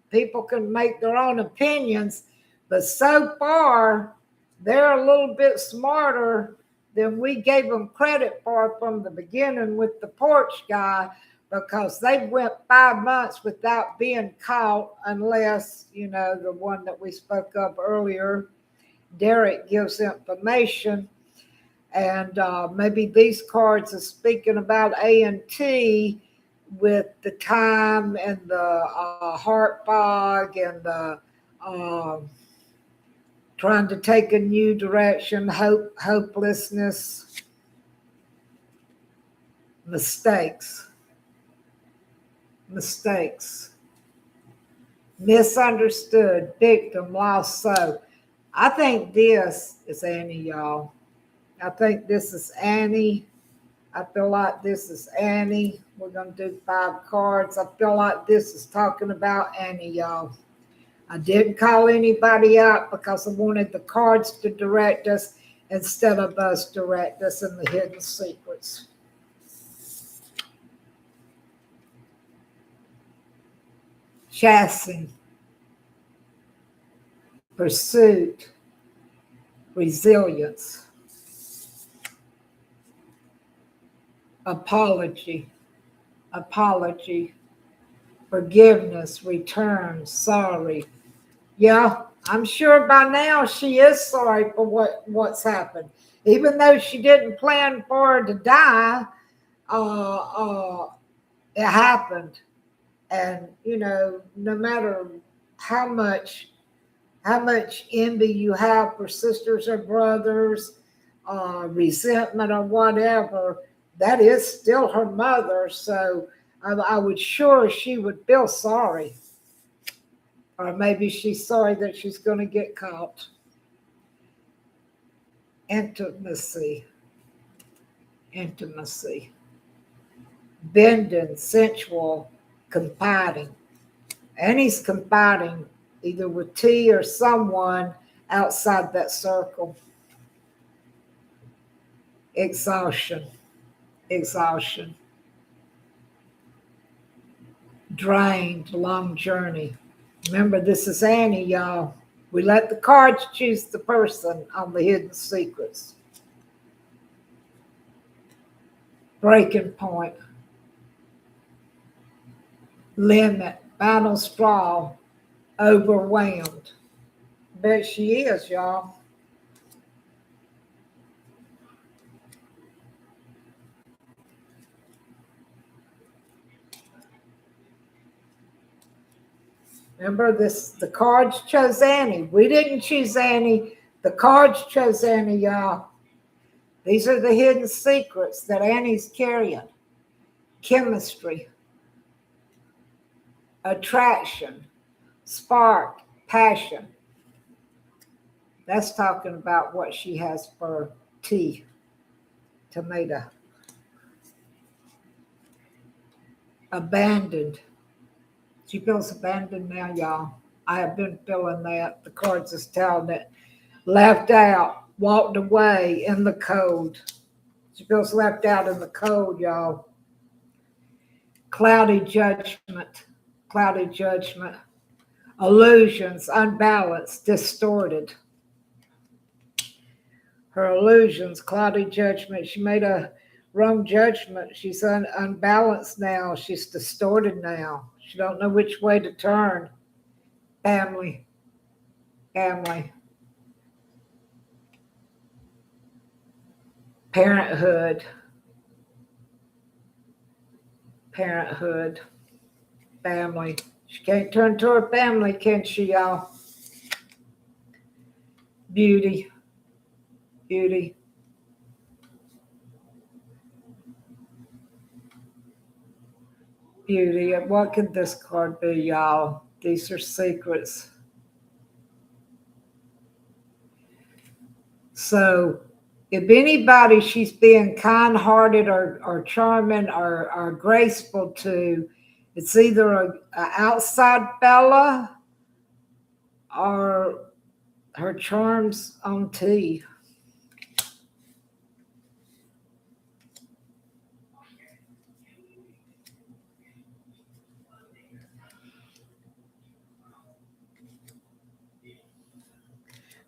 people can make their own opinions, but so far they're a little bit smarter than we gave them credit for from the beginning with the porch guy, because they went 5 months without being caught, unless, the one that we spoke of earlier, Derek gives information. And maybe these cards are speaking about A&T with the time and the heart fog and the trying to take a new direction, hopelessness, mistakes, misunderstood, victim, lost soul. I think this is Annie, y'all. I think this is Annie. I feel like this is Annie. We're going to do 5 cards. I feel like this is talking about Annie, y'all. I didn't call anybody out because I wanted the cards to direct us instead of us direct us in the hidden secrets. Chasing, pursuit, resilience, apology, forgiveness, return, sorry. Yeah, I'm sure by now she is sorry for what's happened. Even though she didn't plan for her to die, it happened. And, no matter how much envy you have for sisters or brothers, resentment or whatever, that is still her mother. So I would sure she would feel sorry. Or maybe she's sorry that she's going to get caught. Intimacy. Bending, sensual, confiding. And he's confiding either with T or someone outside that circle. Exhaustion. Drained, long journey. Remember, this is Annie, y'all. We let the cards choose the person on the hidden secrets. Breaking point. Limit. Final straw. Overwhelmed. Bet she is, y'all. Remember this, the cards chose Annie. We didn't choose Annie. The cards chose Annie, y'all. These are the hidden secrets that Annie's carrying. Chemistry, attraction, spark, passion. That's talking about what she has for T, tomato. Abandoned. She feels abandoned now, y'all. I have been feeling that. The cards is telling it. Left out, walked away in the cold. She feels left out in the cold, y'all. Cloudy judgment. Illusions, unbalanced, distorted. Her illusions, cloudy judgment. She made a wrong judgment. She's unbalanced now. She's distorted now. She don't know which way to turn. Family. Parenthood. Family. She can't turn to her family, can she, y'all? Beauty. And what could this card be, y'all? These are secrets. So if anybody she's being kind-hearted or charming or graceful to, it's either an outside fella or her charms on T.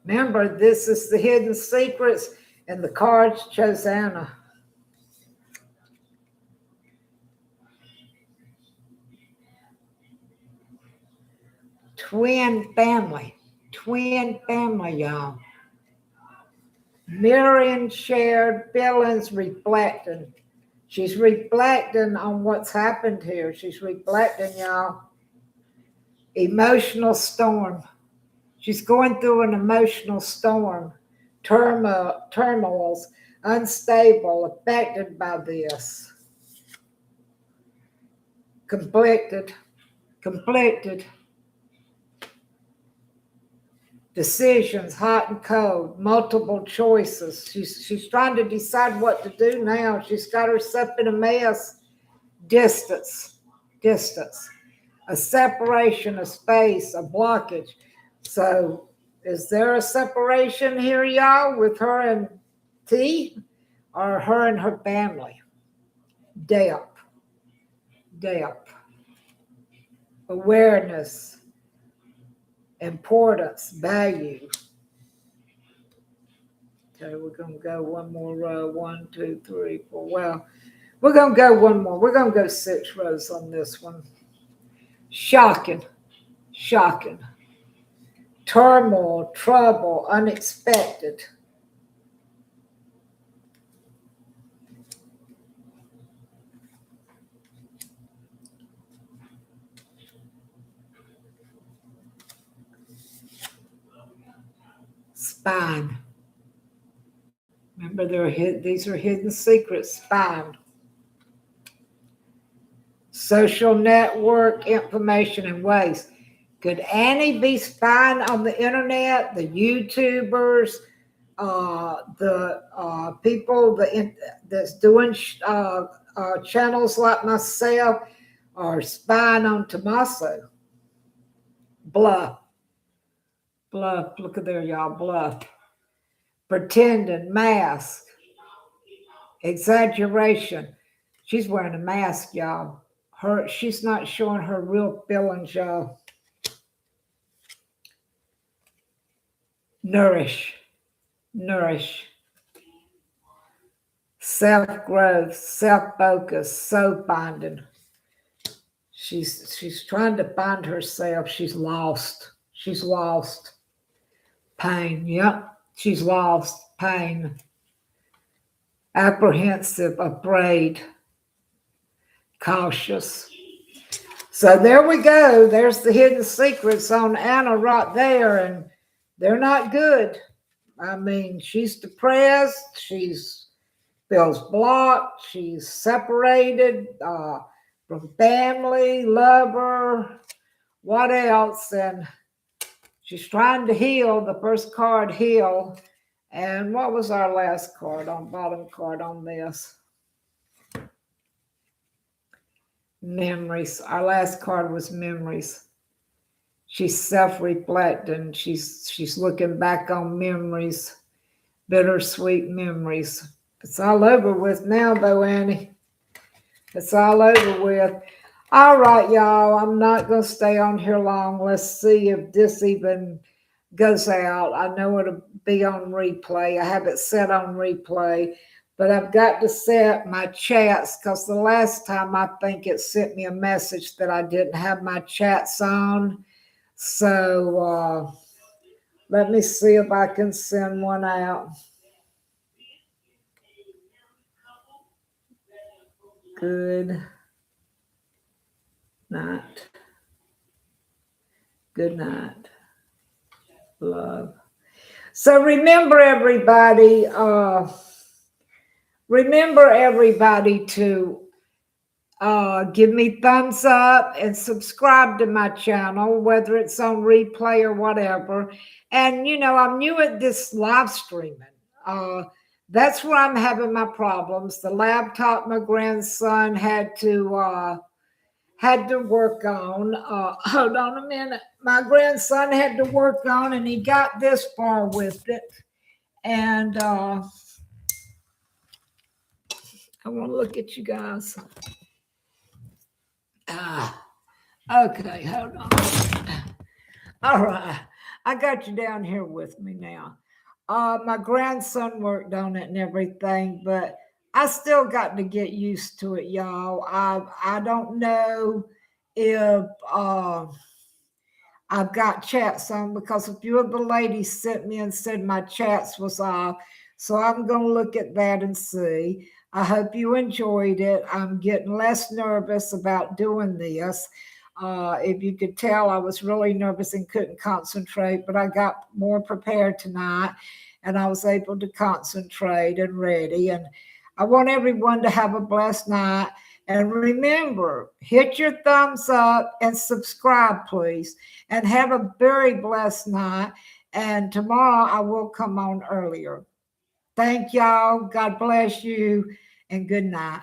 Remember, this is the hidden secrets. And the cards chose Anna. Twin family, y'all. Mirroring shared feelings, reflecting. She's reflecting on what's happened here. She's reflecting, y'all. Emotional storm. She's going through an emotional storm. Turmoils, unstable, affected by this. Conflicted. Decisions, hot and cold, multiple choices. She's trying to decide what to do now. She's got herself in a mess. Distance, a separation, a space, a blockage. So, is there a separation here, y'all, with her and T, or her and her family? Depth, awareness, importance, value. Okay, we're going to go one more row. 1, 2, 3, 4. Well, we're going to go one more. We're going to go 6 rows on this one. Shocking. Turmoil, trouble, unexpected. Spine. Remember, these are hidden secrets. Spine. Social network, information, and waste. Could Annie be spying on the internet, the YouTubers, the people that's doing channels like myself, are spying on Tommaso? Bluff. Look at there, y'all. Bluff. Pretending, mask, exaggeration. She's wearing a mask, y'all. She's not showing her real feelings, y'all. Nourish. Self-growth, self-focus, soul finding. She's trying to find herself. She's lost. Pain. Yep. She's lost. Pain. Apprehensive, afraid, cautious. So there we go. There's the hidden secrets on Anna right there, and they're not good. I mean, she's depressed. She's feels blocked. She's separated from family, lover. What else? And she's trying to heal. The first card, heal. And what was our last card on bottom card on this? Memories. Our last card was memories. She's self-reflecting. She's looking back on memories, bittersweet memories. It's all over with now, though, Annie. It's all over with. All right, y'all. I'm not going to stay on here long. Let's see if this even goes out. I know it'll be on replay. I have it set on replay, but I've got to set my chats because the last time I think it sent me a message that I didn't have my chats on. So let me see if I can send one out. Good night. Good night. Love. So remember, everybody, to give me thumbs up and subscribe to my channel, whether it's on replay or whatever. And, I'm new at this live streaming. That's where I'm having my problems. The laptop my grandson had to work on. Hold on a minute. My grandson had to work on, and he got this far with it. And I want to look at you guys. Okay, hold on. All right. I got you down here with me now. My grandson worked on it and everything, but I still got to get used to it, y'all. I don't know if I've got chats on because a few of the ladies sent me and said my chats was off. So I'm going to look at that and see. I hope you enjoyed it. I'm getting less nervous about doing this. If you could tell, I was really nervous and couldn't concentrate, but I got more prepared tonight and I was able to concentrate and ready. And I want everyone to have a blessed night. And remember, hit your thumbs up and subscribe, please. And have a very blessed night. And tomorrow I will come on earlier. Thank y'all. God bless you. And good night.